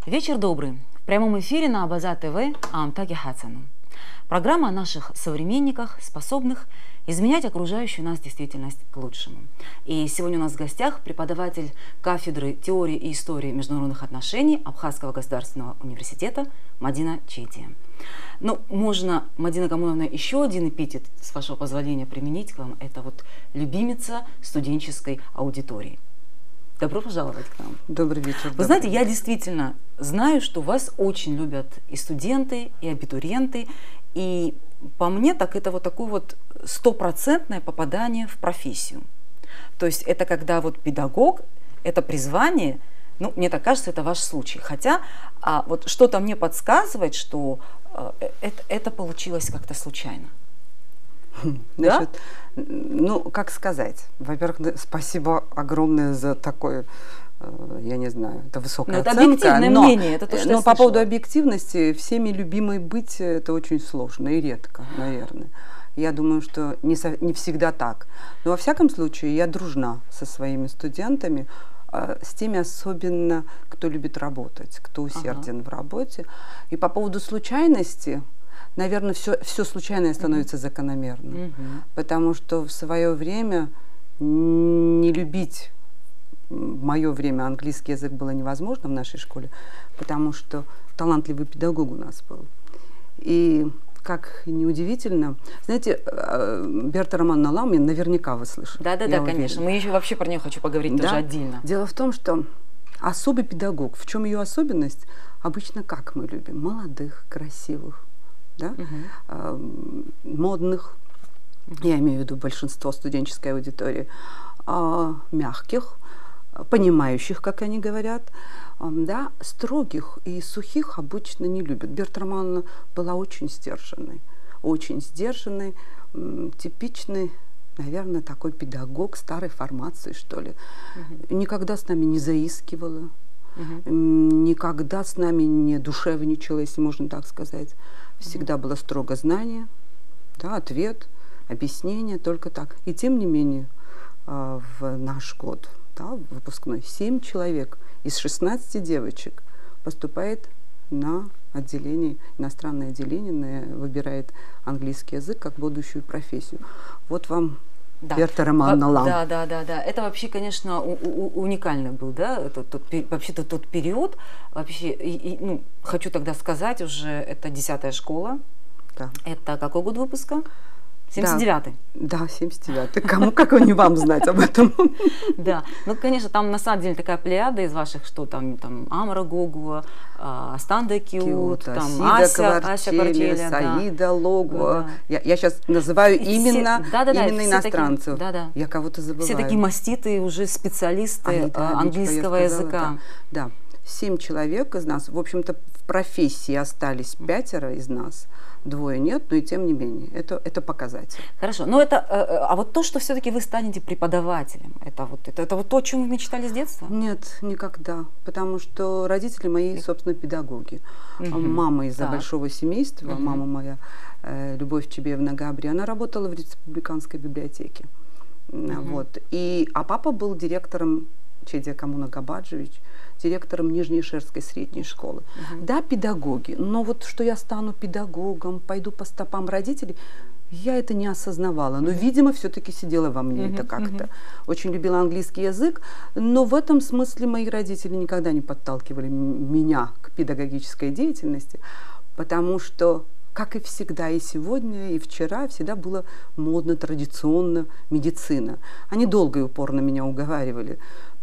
Вечер добрый. В прямом эфире на Абаза ТВ Амтаки Хацану. Программа о наших современниках, способных изменять окружающую нас действительность к лучшему. И сегодня у нас в гостях преподаватель кафедры теории и истории международных отношений Абхазского государственного университета Мадина Чития. Ну, можно, Мадина Камоновна, еще один эпитет, с вашего позволения, применить к вам. Это вот любимица студенческой аудитории. Добро пожаловать к нам. Добрый вечер. Вы знаете, я действительно знаю, что вас очень любят и студенты, и абитуриенты. И по мне, так это вот такое вот стопроцентное попадание в профессию. То есть это когда вот педагог, это призвание, ну, мне так кажется, это ваш случай. Хотя вот что-то мне подсказывает, что это получилось как-то случайно. Значит, да? Ну, как сказать. Во-первых, спасибо огромное за такое, я не знаю, это высокая оценка. Это объективное мнение, это то, что но по поводу объективности, всеми любимой быть, это очень сложно и редко, наверное. Я думаю, что не всегда так. Но во всяком случае, я дружна со своими студентами, с теми особенно, кто любит работать, кто усерден в работе. И по поводу случайности, наверное, все случайное становится закономерным, потому что в свое время не любить, в мое время английский язык было невозможно в нашей школе, потому что талантливый педагог у нас был. И как неудивительно, знаете, Берта Романовна Ламин, наверняка вы слышали. Да, конечно. Мы еще вообще про нее хочу поговорить тоже отдельно. Дело в том, что особый педагог, в чем ее особенность, обычно как мы любим? Молодых, красивых, да? Модных, я имею в виду большинство студенческой аудитории, мягких, понимающих, как они говорят, да, строгих и сухих обычно не любят. Берта Романовна была очень сдержанной, типичный, наверное, такой педагог старой формации, что ли. Никогда с нами не заискивала, никогда с нами не душевничала, если можно так сказать. Всегда было строго знание, да, ответ, объяснение, только так. И тем не менее, в наш год, да, выпускной, 7 человек из 16 девочек поступает на отделение, иностранное отделение, выбирает английский язык как будущую профессию. Вот вам Берта Романовна Лам. Да. Это вообще, конечно, уникальный был, да, вообще-то тот период. Вообще, ну, хочу тогда сказать, уже это 10-я школа. Да. Это какой год выпуска? 79-й. Да, 79-й. Кому, как не вам знать об этом? Да, ну, конечно, там на самом деле такая плеяда из ваших, что там Амара Гогуа, Астанда Киут, там Ася Квартеля, Саида Логуа. Я сейчас называю именно иностранцев. Я кого-то забываю. Все такие маститые уже специалисты английского языка. Да, 7 человек из нас. В общем-то, в профессии остались 5 из нас. 2 нет, но и тем не менее, это показатель. Хорошо, но это, а вот то, что все-таки вы станете преподавателем, это вот то, о чем вы мечтали с детства? Нет, никогда, потому что родители мои, собственно, педагоги. Мама из-за большого семейства, мама моя, Любовь Чебеевна Габри, она работала в республиканской библиотеке. Вот. А папа был директором, Чедия Камуна Габаджевич, директором Нижнеишерской средней школы. Да, педагоги, но вот что я стану педагогом, пойду по стопам родителей, я это не осознавала. Но, видимо, все-таки сидело во мне это как-то. Очень любила английский язык, но в этом смысле мои родители никогда не подталкивали меня к педагогической деятельности, потому что, как и всегда, и сегодня, и вчера, всегда было модно, традиционно медицина. Они долго и упорно меня уговаривали.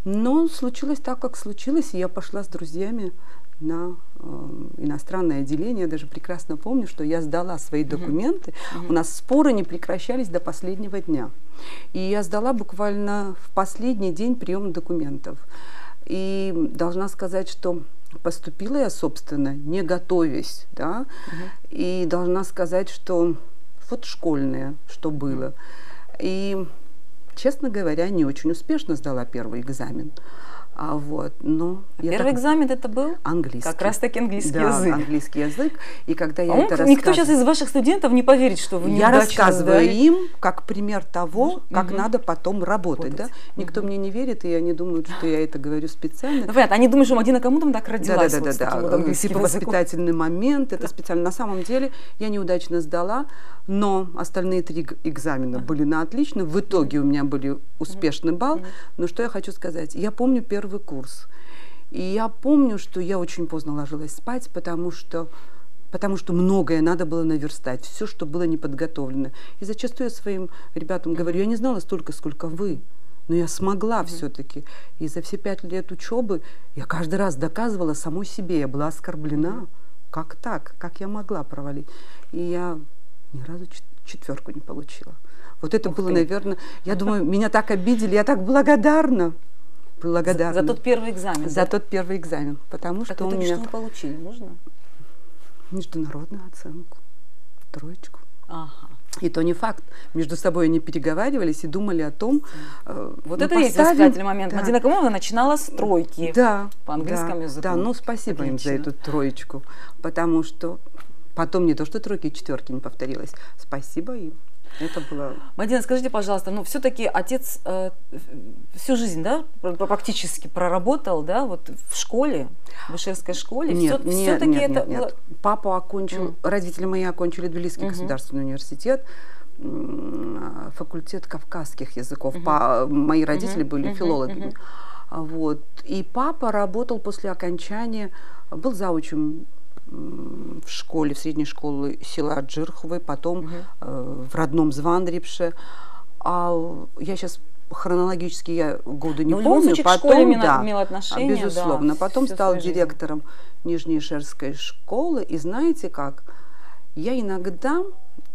Но случилось так, как случилось, и я пошла с друзьями на иностранное отделение. Я даже прекрасно помню, что я сдала свои документы. У нас споры не прекращались до последнего дня. И я сдала буквально в последний день приема документов. И должна сказать, что поступила я, собственно, не готовясь, да, и должна сказать, что вот школьное, что было. И, честно говоря, не очень успешно сдала первый экзамен. Но первый экзамен это был? Английский. Как раз таки английский язык. Да, английский язык. И когда я это никто сейчас из ваших студентов не поверит, что вы неудачно Я рассказываю сдали. им как пример того, как надо потом работать. Да? Никто мне не верит, и они думают, что я это говорю специально. Ну, понятно, они думают, что Мадина кому там так родилась. Да. Типа воспитательный момент, это специально. На самом деле я неудачно сдала, но остальные 3 экзамена были на отлично. В итоге у меня были успешный балл. Но что я хочу сказать? Я помню первый курс. И я помню, что я очень поздно ложилась спать, потому что многое надо было наверстать, все, что было не подготовлено. И зачастую я своим ребятам говорю, я не знала столько, сколько вы, но я смогла все-таки. И за все 5 лет учебы я каждый раз доказывала самой себе, я была оскорблена. Как так? Как я могла провалить? И я ни разу 4 не получила. Вот это было, наверное, я думаю, меня так обидели, я так благодарна. За тот первый экзамен. За тот первый экзамен. Потому что у меня... Что вы получили? Можно? Международную оценку. 3. Ага. И то не факт. Между собой они переговаривались и думали о том... Вот это и есть воспитательный момент. Да. Мадина Камиловна начинала с 3 по английскому языку. Да, ну спасибо им за эту 3. Потому что потом не то, что 3, 4 не повторилось. Спасибо им. Это было... Мадина, скажите, пожалуйста, отвсе-таки отец всю жизнь, да, практически проработал, да, вот в школе, в Ишерской школе? Нет. Папа окончил, родители мои окончили Тбилисский государственный университет, факультет кавказских языков. Мои родители были филологами. И папа работал после окончания, был заучем в школе, в средней школе села Джирховой, потом в родном Звандрипше. Я сейчас хронологически годы не помню. Случае, потом, имел отношение, безусловно. Потом стал директором Нижнеишерской школы. И знаете как? Я иногда,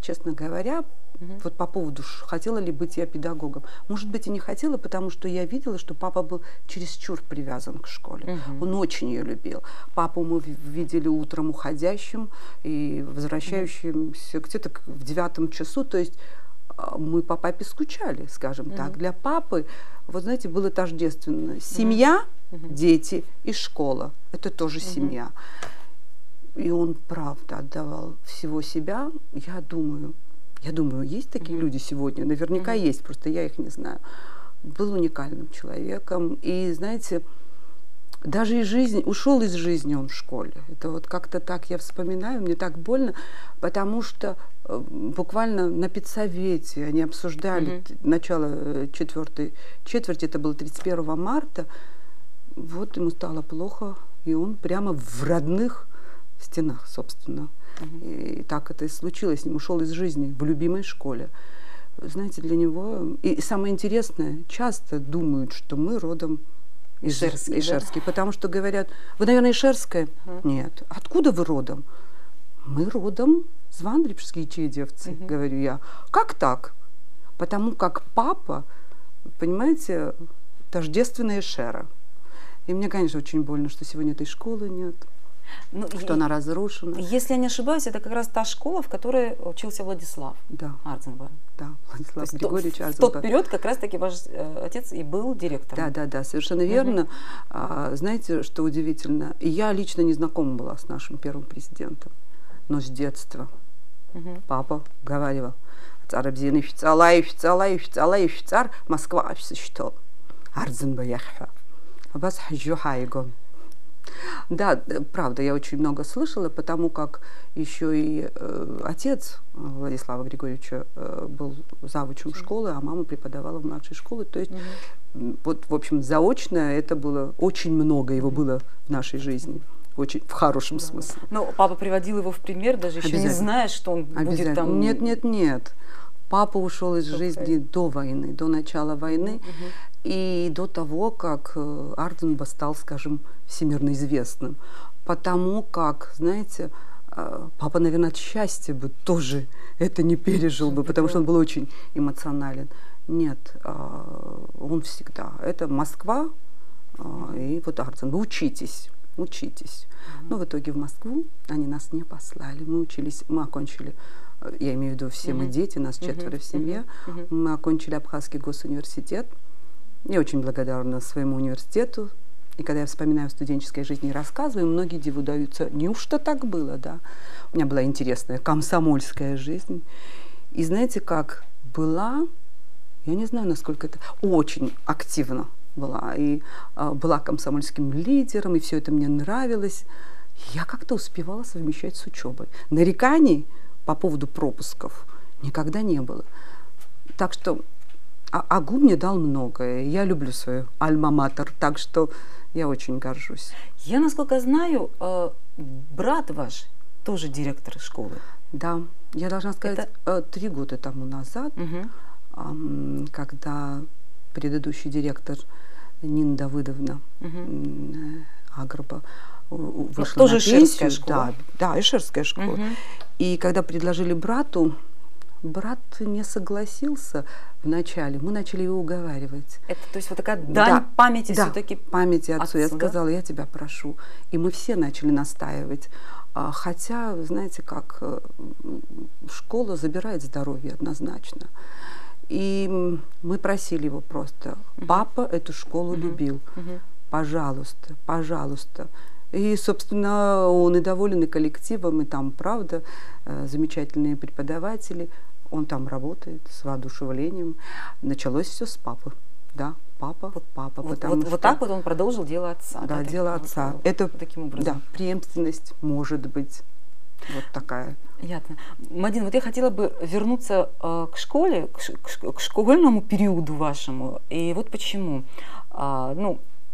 честно говоря, вот по поводу, хотела ли быть я педагогом. Может быть, и не хотела, потому что я видела, что папа был чересчур привязан к школе. Он очень ее любил. Папу мы видели утром уходящим и возвращающимся где-то в 9 часу. То есть мы по папе скучали, скажем так. Для папы, вот знаете, было тождественно. Семья, дети и школа. Это тоже семья. И он, правда, отдавал всего себя, я думаю, есть такие люди сегодня? Наверняка есть, просто я их не знаю. Был уникальным человеком. И, знаете, даже ушел из жизни он в школе. Это вот как-то так я вспоминаю, мне так больно, потому что буквально на педсовете они обсуждали начало 4 четверти, это было 31 марта. Вот ему стало плохо, и он прямо в родных стенах, собственно. И так это и случилось. Он ушел из жизни в любимой школе. Знаете, для него... И самое интересное, часто думают, что мы родом из Ишерский, потому что говорят, вы, наверное, Ишерская? Нет. Откуда вы родом? Мы родом звандрипские чедевцы, говорю я. Как так? Потому как папа, понимаете, тождественная Ишера. И мне, конечно, очень больно, что сегодня этой школы нет. Что она разрушена. Если я не ошибаюсь, это как раз та школа, в которой учился Владислав Арзенберг. Да, Владислав Григорьевич Арзенберг. В тот период как раз-таки ваш отец и был директором. Да, совершенно верно. Знаете, что удивительно? Я лично не знакома была с нашим первым президентом, но с детства папа говорил: царь Абзин, офицер, Москва, офицер, Арзенберг. Бас хаджу хайгон. Да, правда, я очень много слышала, потому как еще и отец Владислава Григорьевича был завучем школы, а мама преподавала в младшей школе. То есть, вот, в общем, заочно это было, очень много его было в нашей жизни. Очень в хорошем смысле. Но папа приводил его в пример, даже еще не зная, что он будет там... Нет. Папа ушел из жизни до войны, до начала войны. И до того, как Арзенберг стал, скажем, всемирно известным. Потому как, знаете, папа, наверное, от счастья бы тоже это не пережил бы, потому что он был очень эмоционален. Нет, он всегда. Это Москва и вот Арзенберг. Учитесь. Но в итоге в Москву они нас не послали. Мы окончили, я имею в виду все мы дети, нас 4 в семье. Мы окончили Абхазский госуниверситет. Я очень благодарна своему университету, И когда я вспоминаю о студенческой жизни и рассказываю, многие диву даются, неужто так было, да? У меня была интересная комсомольская жизнь. И знаете, как была, я не знаю, насколько это, очень активно была. И была комсомольским лидером, и все это мне нравилось. Я как-то успевала совмещать с учебой. Нареканий по поводу пропусков никогда не было. Так что АГУ мне дал многое. Я люблю свою альма-матер, так что я очень горжусь. Я, насколько знаю, брат ваш тоже директор школы. Да, я должна сказать, 3 года тому назад, когда предыдущий директор Нина Давыдовна Агроба вышла тоже на пенсию. школа. Да, Ишерская школа. И когда предложили брату, брат не согласился вначале. Мы начали его уговаривать. Это, то есть, вот такая дань памяти все-таки. Памяти отцу. Я сказала, я тебя прошу. И мы все начали настаивать. Хотя, знаете, как школа забирает здоровье однозначно. И мы просили его просто. Папа эту школу любил. Пожалуйста, пожалуйста. И, собственно, он и доволен и коллективом, и там, правда, замечательные преподаватели. Он там работает с воодушевлением. Началось все с папы. Да, папа. Вот так вот он продолжил дело отца. Да, дело отца. Это таким образом. Да, преемственность может быть вот такая. Понятно. Мадина, вот я хотела бы вернуться к школе, к школьному периоду вашему. И вот почему.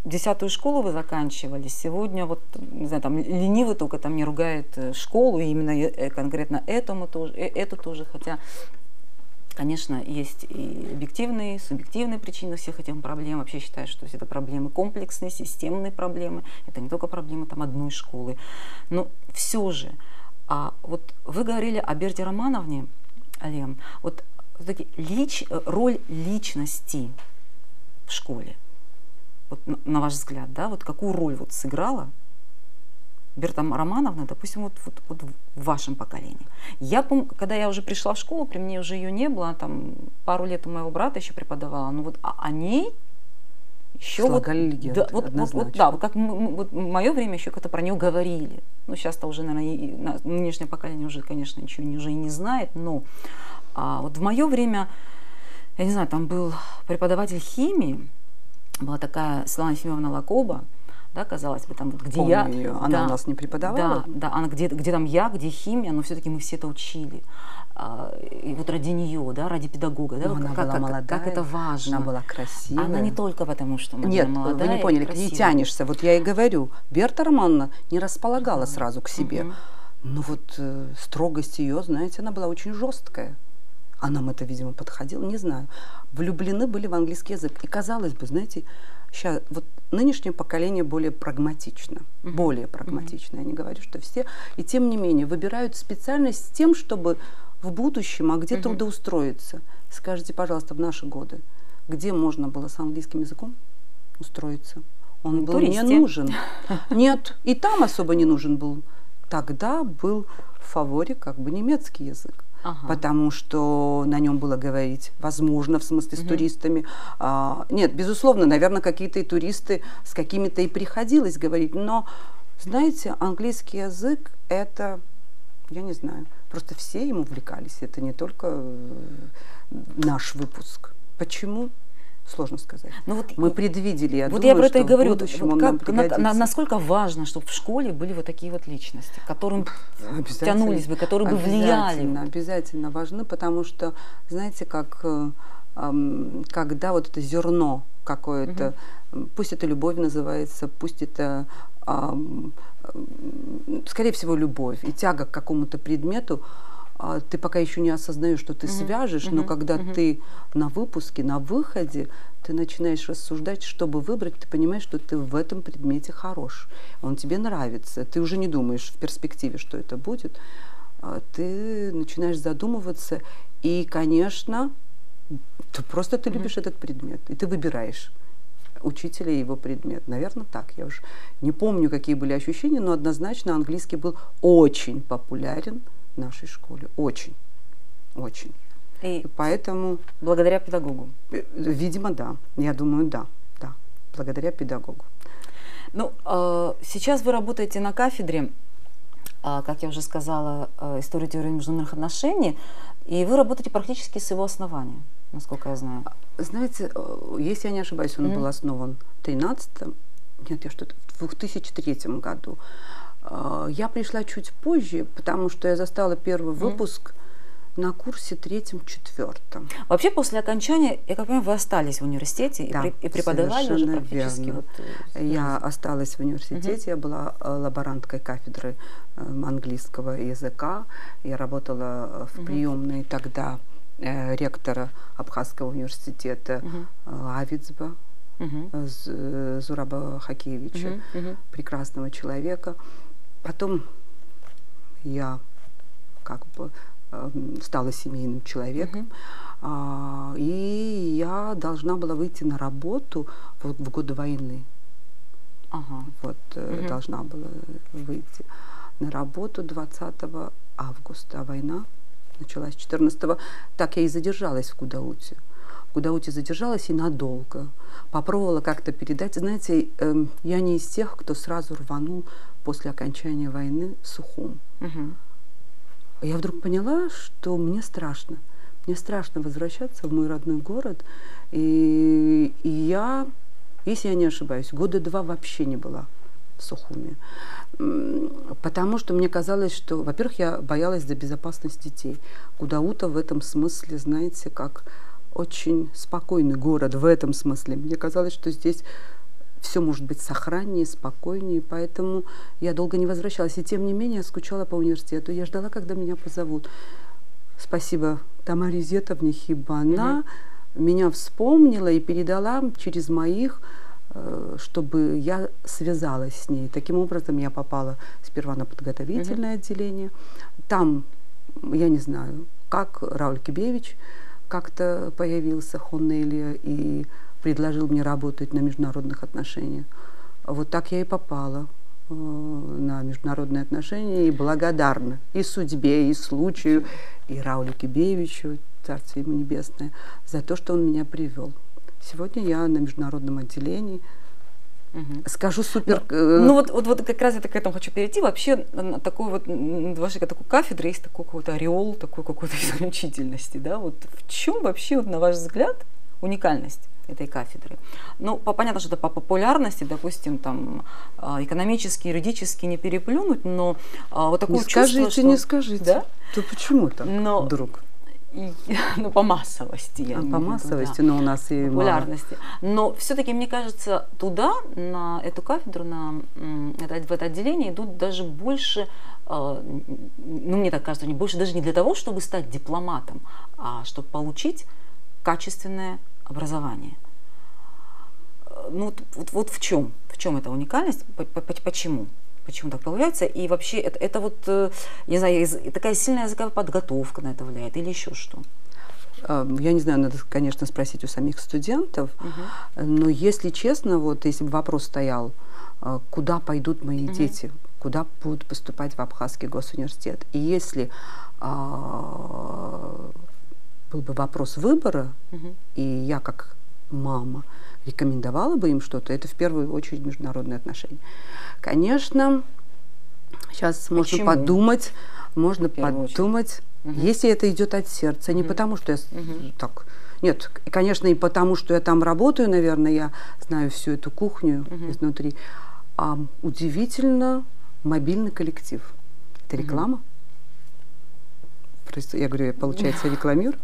10-ю школу вы заканчивали, сегодня вот, не знаю, там ленивый только там не ругает школу, и именно конкретно эту тоже, хотя, конечно, есть и объективные, субъективные причины всех этих проблем. Вообще считаю, что это проблемы комплексные, системные проблемы, это не только проблемы там одной школы. Но все же, вот вы говорили о Берте Романовне, Лем, вот роль личности в школе. Вот, на ваш взгляд, да, вот какую роль вот сыграла Берта Романовна, допустим, вот в вашем поколении? Я помню, когда я уже пришла в школу, при мне уже ее не было, там пару лет у моего брата еще преподавала, но вот о ней еще слагали легенды, да, вот как в мое время еще как-то про нее говорили. Ну, сейчас-то уже, наверное, нынешнее поколение уже, конечно, ничего уже и не знает, но вот в мое время, я не знаю, там был преподаватель химии, была такая Светлана Ефимовна Лакоба, да, казалось бы, там вот где помню я. Ее. Она у нас не преподавала? Да, она где там я, где химия, но все-таки мы все это учили. И вот ради нее, да, ради педагога, да, она была молодая, как это важно. Она была красивая. Она не только потому, что она Нет, была молодая. вы не поняли, к ней тянешься. Вот я и говорю, Берта Романовна не располагала сразу к себе. Но вот строгость ее, знаете, она была очень жесткая. А нам это, видимо, подходило, не знаю. Влюблены были в английский язык. И казалось бы, знаете, сейчас вот нынешнее поколение более прагматично. Более прагматично. Я не говорю, что все. И тем не менее выбирают специальность с тем, чтобы в будущем, где трудоустроиться. Скажите, пожалуйста, в наши годы, где можно было с английским языком устроиться? Он был не нужен. Нет, и там особо не нужен был. Тогда был в фаворе как бы немецкий язык. Потому что на нем было говорить, возможно, в смысле, с туристами. Нет, безусловно, наверное, какие-то и туристы с какими-то и приходилось говорить. Но, знаете, английский язык – это, я не знаю, просто все им увлекались. Это не только наш выпуск. Почему? Сложно сказать. Мы предвидели, я думаю, про это что и говорю, в будущем он нам пригодится. Насколько важно, чтобы в школе были вот такие вот личности, к которым тянулись бы, которые бы влияли? Обязательно важны, потому что, знаете, как когда вот это зерно какое-то, пусть это любовь называется, пусть это, скорее всего, любовь и тяга к какому-то предмету, ты пока еще не осознаешь, что ты свяжешь, но когда ты на выпуске, на выходе, ты начинаешь рассуждать, чтобы выбрать, ты понимаешь, что ты в этом предмете хорош, он тебе нравится, ты уже не думаешь в перспективе, что это будет, ты начинаешь задумываться, и, конечно, ты любишь этот предмет, и ты выбираешь учителя и его предмет. Наверное, так. Я уж не помню, какие были ощущения, но однозначно английский был очень популярен в нашей школе. Очень. Очень. И поэтому благодаря педагогу? Видимо, да. Я думаю, да. Благодаря педагогу. Ну, сейчас вы работаете на кафедре, как я уже сказала, истории теории международных отношений, и вы работаете практически с его основания, насколько я знаю. Знаете, если я не ошибаюсь, он был основан в 2003 году. Я пришла чуть позже, потому что я застала первый выпуск на курсе 3-4. Вообще, после окончания, я как понимаю, вы остались в университете, да, и преподавали уже практически. Верно. Я осталась в университете, я была лаборанткой кафедры английского языка. Я работала в приемной тогда ректора Абхазского университета Авицба Зураба Хакиевича, прекрасного человека. Потом я как бы стала семейным человеком, и я должна была выйти на работу в годы войны. Должна была выйти на работу 20 августа, а война началась 14-го. Так я и задержалась в Гудауте. В Гудауте задержалась и надолго. Попробовала как-то передать. Знаете, я не из тех, кто сразу рванул после окончания войны в Сухум. Я вдруг поняла, что мне страшно. Мне страшно возвращаться в мой родной город. И я, если я не ошибаюсь, года 2 вообще не была в Сухуме. Потому что мне казалось, что, во-первых, я боялась за безопасность детей. Гудаута в этом смысле, знаете, как очень спокойный город в этом смысле. Мне казалось, что здесь все может быть сохраннее, спокойнее, поэтому я долго не возвращалась. И тем не менее я скучала по университету. Я ждала, когда меня позовут. Спасибо Тамаре Зетовне Хиба. Она меня вспомнила и передала через моих, чтобы я связалась с ней. Таким образом я попала сперва на подготовительное отделение. Там, я не знаю, как Рауль Кибевич как-то появился, Хоннелия, и предложил мне работать на международных отношениях. Вот так я и попала на международные отношения, и благодарна и судьбе, и случаю, и Раулю Кибевичу, Царствие ему небесное, за то, что он меня привел. Сегодня я на международном отделении. Скажу супер... вот как раз я к этому хочу перейти. Вообще на такой вот, вашей такой кафедры есть такой какой-то ореол, такой какой-то исключительности. Да? Вот в чем вообще, вот, на ваш взгляд, уникальность этой кафедры? Ну, понятно, что это по популярности, допустим, там, экономически, юридически не переплюнуть, но вот такое чувство, что... Не скажите. Да? То почему так вдруг? Ну, по массовости. По массовости, но у нас и популярности. Но все-таки, мне кажется, туда, на эту кафедру, в это отделение идут даже больше, ну, мне так кажется, больше даже не для того, чтобы стать дипломатом, а чтобы получить качественное образование. Ну, вот в чем эта уникальность, почему? Почему так получается? И вообще это вот, не знаю, такая сильная языковая подготовка на это влияет или еще что? Я не знаю, надо, конечно, спросить у самих студентов, но если честно, вот если бы вопрос стоял, куда пойдут мои дети, куда будут поступать в Абхазский госуниверситет, и если был бы вопрос выбора, и я как мама рекомендовала бы им что-то, это в первую очередь международные отношения. Конечно, сейчас можно подумать, если это идет от сердца, не потому что я так... Нет, конечно, и потому что я там работаю, наверное, я знаю всю эту кухню изнутри. А удивительно мобильный коллектив. Это реклама? Я говорю, получается, рекламирую.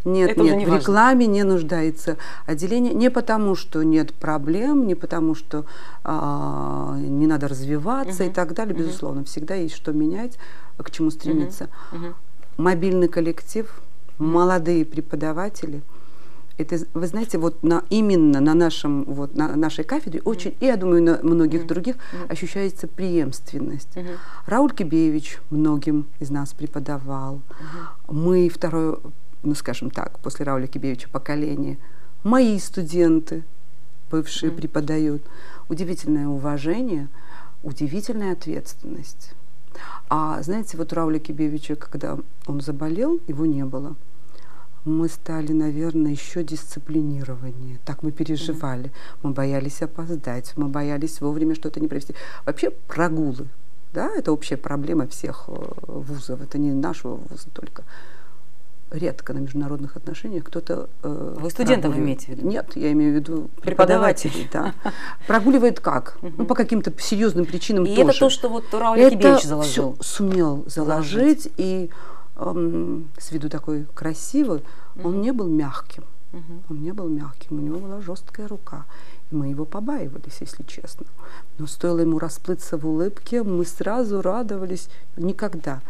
Нет, в рекламе не нуждается отделение. Не потому, что нет проблем, не потому, что не надо развиваться и так далее. Безусловно, всегда есть что менять, к чему стремиться. Мобильный коллектив, молодые преподаватели. Это, вы знаете, вот именно на нашей кафедре очень, и я думаю, на многих других ощущается преемственность. Рауль Кибевич многим из нас преподавал. Мы второе, ну скажем так, после Рауля Кибевича поколение. Мои студенты, бывшие, преподают. Удивительное уважение, удивительная ответственность. А знаете, вот Рауля Кибевича, когда он заболел, его не было. мы стали, наверное, еще дисциплинированнее. Так мы переживали. Мы боялись опоздать, мы боялись вовремя что-то не провести. Вообще прогулы, да, это общая проблема всех вузов, это не нашего вуза только. Редко на международных отношениях кто-то Вы студентов имеете в виду? Нет, я имею в виду преподавателей. Да. Прогуливает как? Ну, по каким-то серьезным причинам и тоже. Это то, что вот Рауль Якибевич заложил. Это сумел заложить, и с виду такой красивый, он не был мягким. Он не был мягким, у него была жесткая рука. И мы его побаивались, если честно. Но стоило ему расплыться в улыбке, мы сразу радовались. Никогда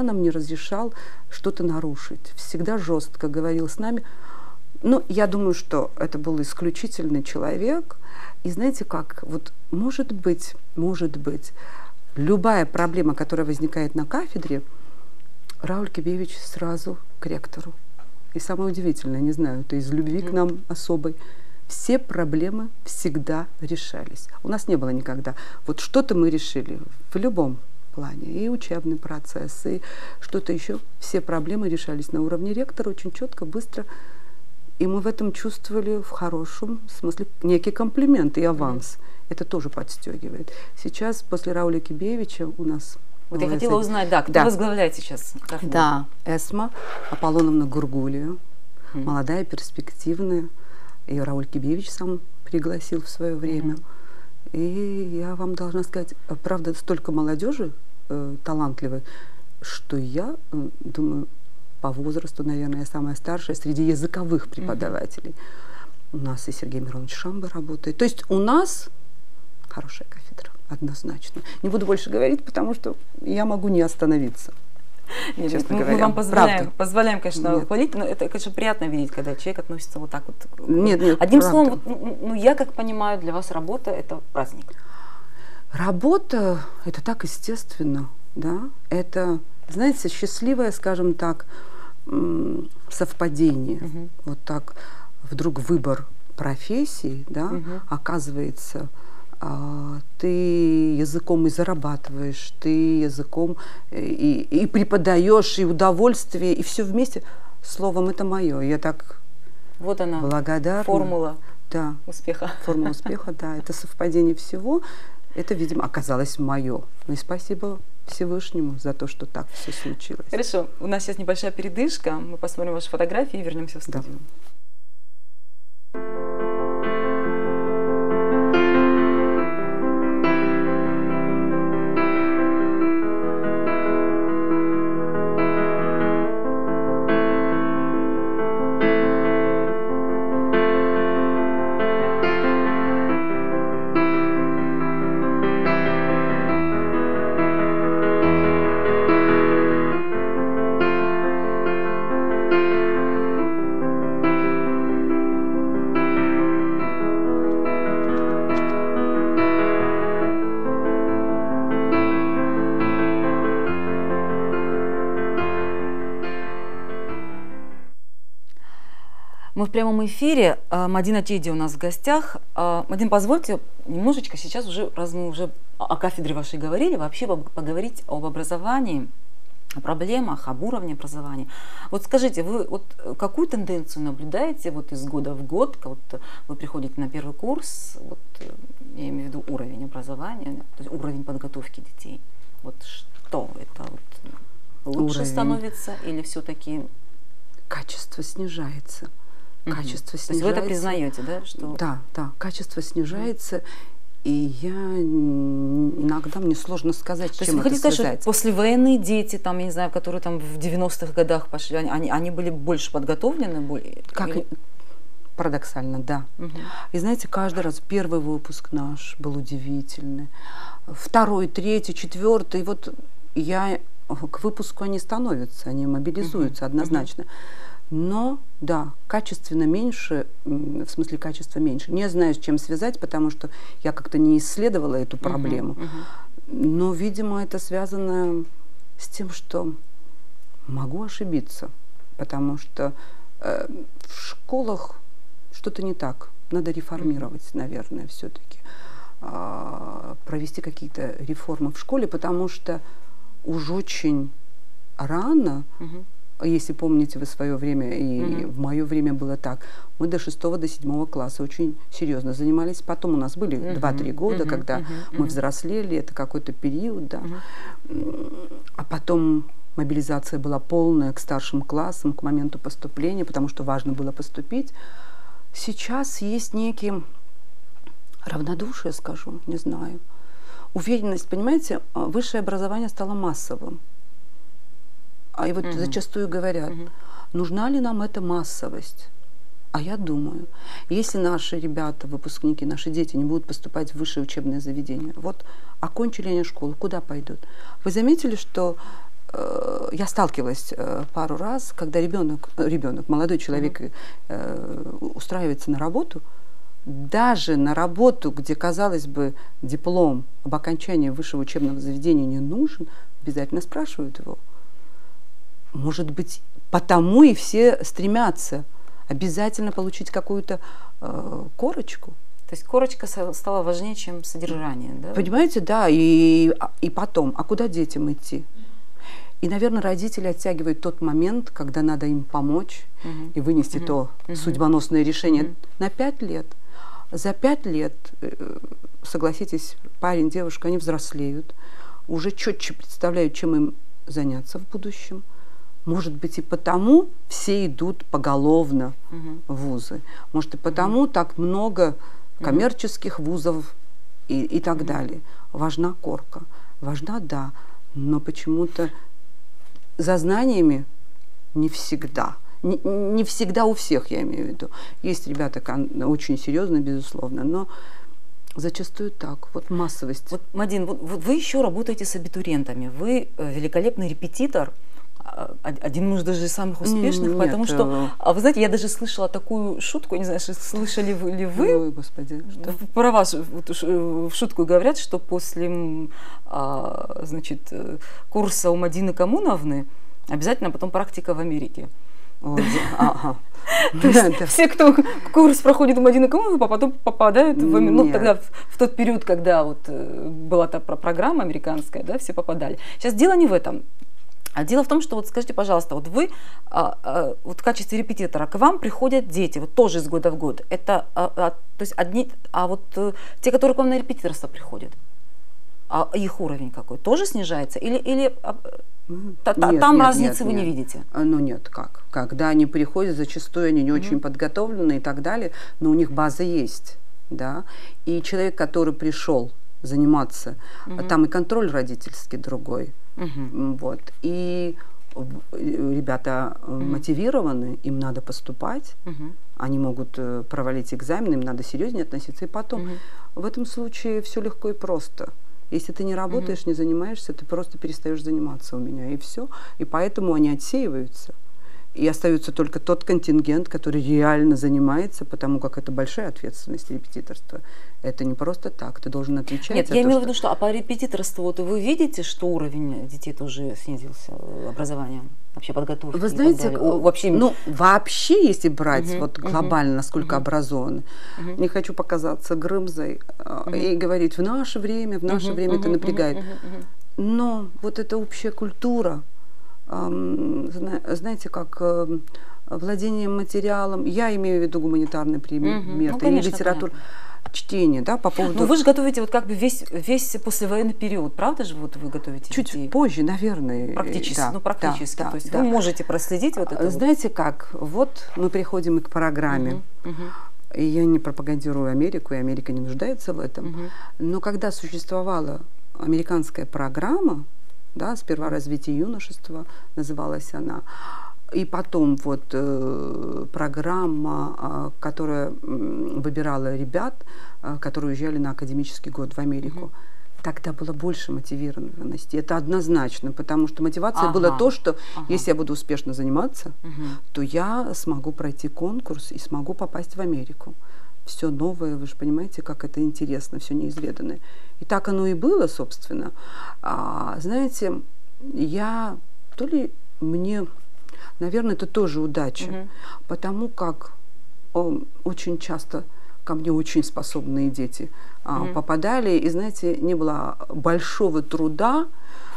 нам не разрешал что-то нарушить. Всегда жестко говорил с нами. Ну, я думаю, что это был исключительный человек. И знаете как, вот может быть, любая проблема, которая возникает на кафедре, Рауль Кибевич сразу к ректору. И самое удивительное, не знаю, это из любви к нам особой, все проблемы всегда решались. У нас не было никогда. Вот что-то мы решили в любом плане, и учебный процесс, и что-то еще. Все проблемы решались на уровне ректора очень четко, быстро. И мы в этом чувствовали в хорошем смысле некий комплимент и аванс. Это тоже подстегивает. Сейчас, после Рауля Кибевича, у нас... Вот я хотела узнать, да, кто возглавляет сейчас? Да, Эсма Аполлоновна Гургулия, молодая, перспективная. Ее Рауль Кибевич сам пригласил в свое время. И я вам должна сказать, правда, столько молодежи талантливой, что я думаю, по возрасту, наверное, я самая старшая среди языковых преподавателей. У нас и Сергей Миронович Шамба работает. То есть у нас хорошая кафедра. Однозначно. Не буду больше говорить, потому что я могу не остановиться. Нет, мы вам позволяем, конечно, хвалить, но это, конечно, приятно видеть, когда человек относится вот так вот. Нет, одним словом, ну, я как понимаю, для вас работа – это праздник. Работа – это так естественно, да. Это, знаете, счастливое, скажем так, совпадение. Вот так вдруг выбор профессии, да, оказывается… ты языком и зарабатываешь, ты языком и преподаешь, и удовольствие, и все вместе. Словом, это мое. Я так вот она, благодарна. Формула успеха. Формула успеха, да. Это совпадение всего. Это, видимо, оказалось мое. Ну и спасибо Всевышнему за то, что так все случилось. Хорошо. У нас сейчас небольшая передышка. Мы посмотрим ваши фотографии и вернемся в студию. Да. Мы в прямом эфире. Мадина Тиди у нас в гостях. Мадин, позвольте немножечко сейчас уже, раз мы уже о кафедре вашей говорили, вообще поговорить об образовании, о проблемах, об уровне образования. Вот скажите, вы вот какую тенденцию наблюдаете вот из года в год, вот вы приходите на первый курс, вот, я имею в виду уровень образования, то есть уровень подготовки детей. Вот что это вот лучше становится или все-таки качество снижается? Качество снижается. То есть вы это признаете, да? Что... Да, качество снижается, и я иногда мне сложно сказать, чем это связать. То есть вы хотите сказать, что послевоенные дети, там, я не знаю, которые там в 90-х годах пошли, они были больше подготовлены? Как парадоксально, да. И знаете, каждый раз первый выпуск наш был удивительный, второй, третий, четвертый, вот к выпуску они становятся, они мобилизуются однозначно. Но, да, качественно меньше, в смысле качества меньше. Не знаю, с чем связать, потому что я как-то не исследовала эту проблему. Но, видимо, это связано с тем, что могу ошибиться, потому что в школах что-то не так. Надо реформировать, наверное, все-таки. Провести какие-то реформы в школе, потому что уж очень рано если помните, вы свое время, и в мое время было так, мы до 6-го, до 7-го класса очень серьезно занимались. Потом у нас были 2-3 года, когда мы взрослели, это какой-то период, да. А потом мобилизация была полная к старшим классам, к моменту поступления, потому что важно было поступить. Сейчас есть некий равнодушие, скажу, не знаю. Уверенность, понимаете, высшее образование стало массовым. И вот зачастую говорят, нужна ли нам эта массовость? А я думаю, если наши ребята, выпускники, наши дети не будут поступать в высшее учебное заведение, вот окончили они школу, куда пойдут? Вы заметили, что я сталкивалась пару раз, когда ребенок, молодой человек устраивается на работу, даже на работу, где, казалось бы, диплом об окончании высшего учебного заведения не нужен, обязательно спрашивают его. Может быть, потому и все стремятся обязательно получить какую-то корочку. То есть корочка стала важнее, чем содержание, да? Понимаете, да, и потом, а куда детям идти? И, наверное, родители оттягивают тот момент, когда надо им помочь и вынести то судьбоносное решение на 5 лет. За 5 лет, согласитесь, парень, девушка, они взрослеют, уже четче представляют, чем им заняться в будущем. Может быть, и потому все идут поголовно в вузы. Может, и потому так много коммерческих вузов и так далее. Важна корка. Важна, да, но почему-то за знаниями не всегда. Не всегда у всех, я имею в виду. Есть ребята очень серьезные, безусловно, но зачастую так. Вот массовость. Вот, Мадин, вот вы еще работаете с абитуриентами. Вы великолепный репетитор. Один из даже самых успешных, Нет, потому что, вы знаете, я даже слышала такую шутку, не знаю, слышали ли вы? Ой, Господи, что? Про вас в шутку говорят, что после, значит, курса у Мадины Камуновны обязательно потом практика в Америке. То есть все, кто курс проходит у Мадины Камуновны, потом попадают в Америку. Ну, тогда в тот период, когда вот была та программа американская, да, все попадали. Сейчас дело не в этом. А дело в том, что, вот скажите, пожалуйста, вот вы вот в качестве репетитора к вам приходят дети, вот тоже из года в год. Это то есть одни, вот те, которые к вам на репетиторство приходят, их уровень какой? Тоже снижается? Или там разницы вы не видите? Ну нет, как? Когда они приходят, зачастую они не очень подготовлены и так далее, но у них база есть, да. И человек, который пришел заниматься, там и контроль родительский другой. Вот. И ребята мотивированы, им надо поступать, они могут провалить экзамен, им надо серьезнее относиться. И потом в этом случае все легко и просто. Если ты не работаешь, не занимаешься, ты просто перестаешь заниматься у меня, и все. И поэтому они отсеиваются. И остается только тот контингент, который реально занимается, потому как это большая ответственность репетиторства. Это не просто так, ты должен отвечать. Нет, я имела в виду, что по репетиторству вот вы видите, что уровень детей тоже снизился, образование, вообще подготовки? Вы знаете, вообще, если брать вот глобально, насколько образованы, не хочу показаться Грымзой и говорить, в наше время это напрягает. Но вот эта общая культура, знаете, как владение материалом, я имею в виду гуманитарные предметы, и литературу, чтение, да, по поводу... Но вы же готовите вот как бы весь послевоенный период, правда же, вот вы готовите чуть детей? Позже, наверное. Практически, да, практически, да, то есть да. вы можете проследить вот это? Знаете как, вот мы приходим к программе, и я не пропагандирую Америку, и Америка не нуждается в этом, но когда существовала американская программа, да, сперва «Развитие юношества» называлась она, и потом вот программа, которая выбирала ребят, которые уезжали на академический год в Америку. Тогда было больше мотивированности. Это однозначно, потому что мотивация была то, что если я буду успешно заниматься, то я смогу пройти конкурс и смогу попасть в Америку. Все новое, вы же понимаете, как это интересно, все неизведанное. И так оно и было, собственно. Знаете, наверное, это тоже удача, потому как очень часто ко мне очень способные дети попадали, и, знаете, не было большого труда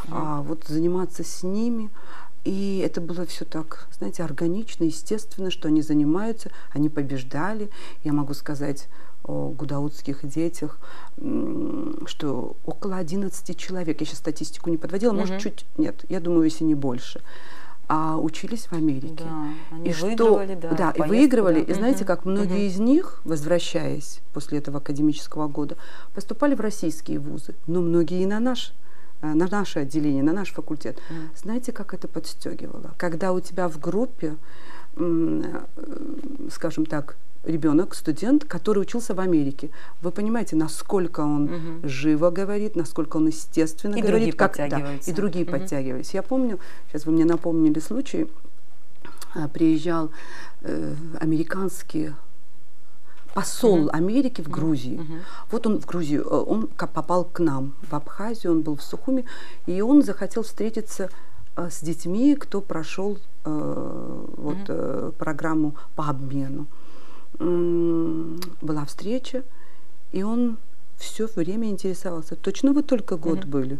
вот заниматься с ними. И это было все так, знаете, органично, естественно, что они занимаются, они побеждали. Я могу сказать о гудаутских детях, что около 11 человек, я сейчас статистику не подводила, может, чуть, нет, я думаю, если не больше, а учились в Америке. Да, они и выигрывали, да, да, и выигрывали. И знаете, как многие из них, возвращаясь после этого академического года, поступали в российские вузы, но многие и на наше отделение, на наш факультет. Знаете, как это подстегивало? Когда у тебя в группе, скажем так, ребенок, студент, который учился в Америке. Вы понимаете, насколько он живо говорит, насколько он естественно и говорит. Другие подтягиваются. И другие подтягивались. Я помню, сейчас вы мне напомнили случай, приезжал американский посол Америки в Грузии. Вот он в Грузию, он попал к нам в Абхазию, он был в Сухуми, и он захотел встретиться с детьми, кто прошел программу по обмену. Была встреча, и он все время интересовался. Точно вы только год были?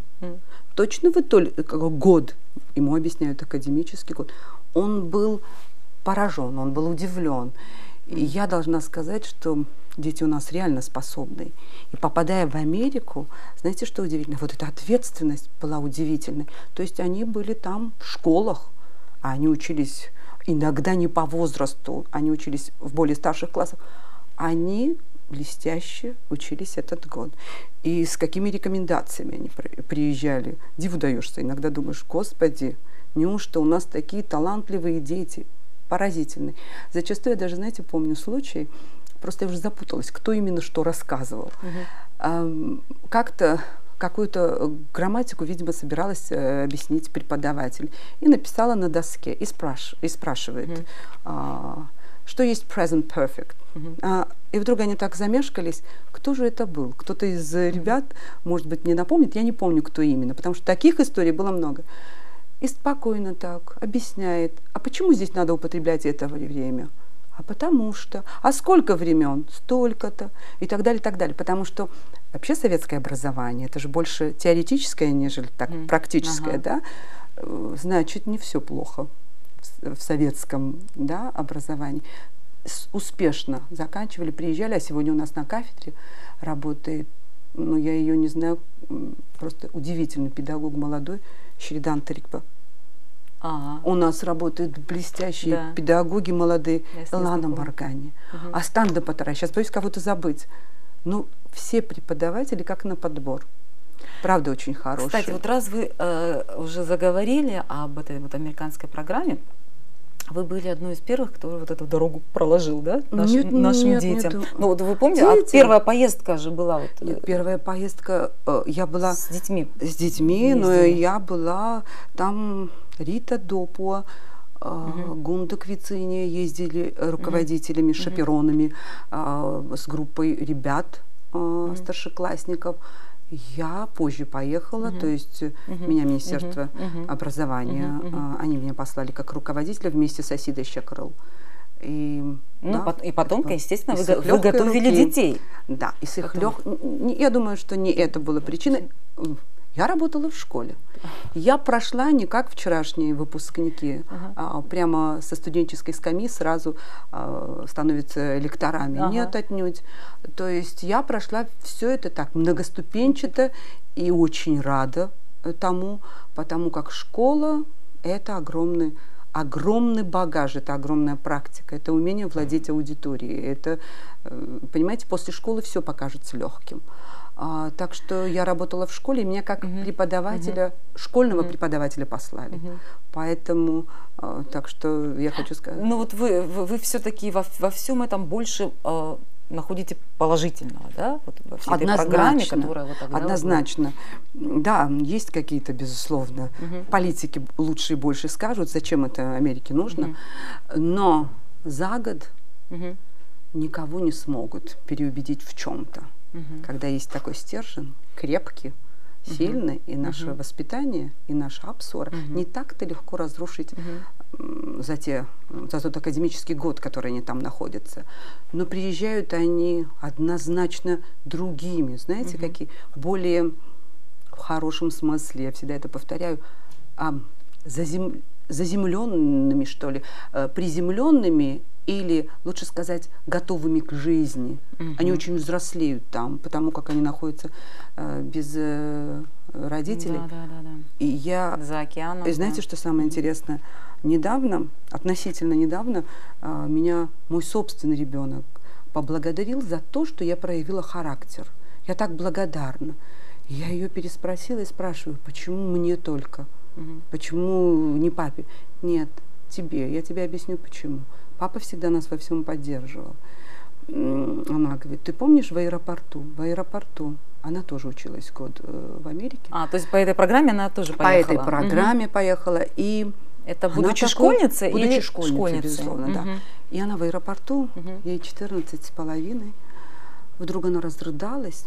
Точно вы только год? Ему объясняют академический год. Он был поражен, он был удивлен. И я должна сказать, что дети у нас реально способные. И попадая в Америку, знаете, что удивительно? Вот эта ответственность была удивительной. То есть они были там в школах, а они учились иногда не по возрасту, они учились в более старших классах. Они блестяще учились этот год. И с какими рекомендациями они приезжали. Диву даешься. Иногда думаешь, господи, неужто у нас такие талантливые дети? Поразительный. Зачастую я даже, знаете, помню случай, просто я уже запуталась, кто именно что рассказывал. Как-то какую-то грамматику, видимо, собиралась объяснить преподаватель. И написала на доске, и спрашивает, что есть present perfect. И вдруг они так замешкались, кто же это был? Кто-то из ребят, может быть, мне напомнит, я не помню, кто именно, потому что таких историй было много. И спокойно так объясняет, а почему здесь надо употреблять это время? А потому что. А сколько времен? Столько-то. И так далее, и так далее. Потому что вообще советское образование, это же больше теоретическое, нежели так практическое, да? Значит, не все плохо в советском, да, образовании. Успешно заканчивали, приезжали, а сегодня у нас на кафедре работает, ну, я ее не знаю, просто удивительный педагог молодой, Шридан Тарикба. У нас работают блестящие педагоги молодые, Элана Маргани, Астанда Патара. Сейчас боюсь кого-то забыть. Ну, все преподаватели как на подбор. Правда, очень хорошие. Кстати, вот раз вы уже заговорили об этой вот американской программе, вы были одной из первых, кто вот эту дорогу проложил, да, нашим детям. Нет. Ну вот вы помните, первая поездка же была вот. Нет, первая поездка, я была с детьми. С детьми, но я была там. Рита Допуа, Гунда Квициния ездили руководителями, шаперонами с группой ребят, старшеклассников. Я позже поехала, то есть меня Министерство образования, они меня послали как руководителя вместе с Асидой Щекрыл. И потом, естественно, вы готовили детей. Да, и с их я думаю, что не это было причиной. Я работала в школе. Я прошла не как вчерашние выпускники, прямо со студенческой скамьи сразу становятся лекторами. Нет, отнюдь. То есть я прошла все это так многоступенчато и очень рада тому, потому как школа – это огромный багаж, это огромная практика, это умение владеть аудиторией. Это, понимаете, после школы все покажется легким. Так что я работала в школе, и меня как преподавателя, школьного преподавателя послали. Поэтому, так что я хочу сказать. Ну вот вы все-таки во всем этом больше находите положительного, да? Вот во всей этой программе, которая вот тогда однозначно. Да, есть какие-то, безусловно, политики лучше и больше скажут, зачем это Америке нужно, но за год никого не смогут переубедить в чем-то. Когда есть такой стержень, крепкий, сильный, и наше воспитание, и наша обсора не так-то легко разрушить за тот академический год, который они там находятся. Но приезжают они однозначно другими, знаете, какие более в хорошем смысле, я всегда это повторяю, заземленными, что ли, приземленными или, лучше сказать, готовыми к жизни. Они очень взрослеют там, потому как они находятся без родителей. Да. И я... За океаном. И знаете, что самое интересное? Недавно, относительно недавно, меня мой собственный ребенок поблагодарил за то, что я проявила характер. Я так благодарна. Я ее переспросила и спрашиваю, почему мне только? Почему не папе? Нет, тебе. Я тебе объясню, почему. Папа всегда нас во всем поддерживал. Она говорит, ты помнишь в аэропорту? В аэропорту. Она тоже училась год в Америке. То есть по этой программе она тоже поехала? По этой программе поехала. И это будучи школьницей или будучи школьницей, безусловно, да. И она в аэропорту, ей 14,5. Вдруг она разрыдалась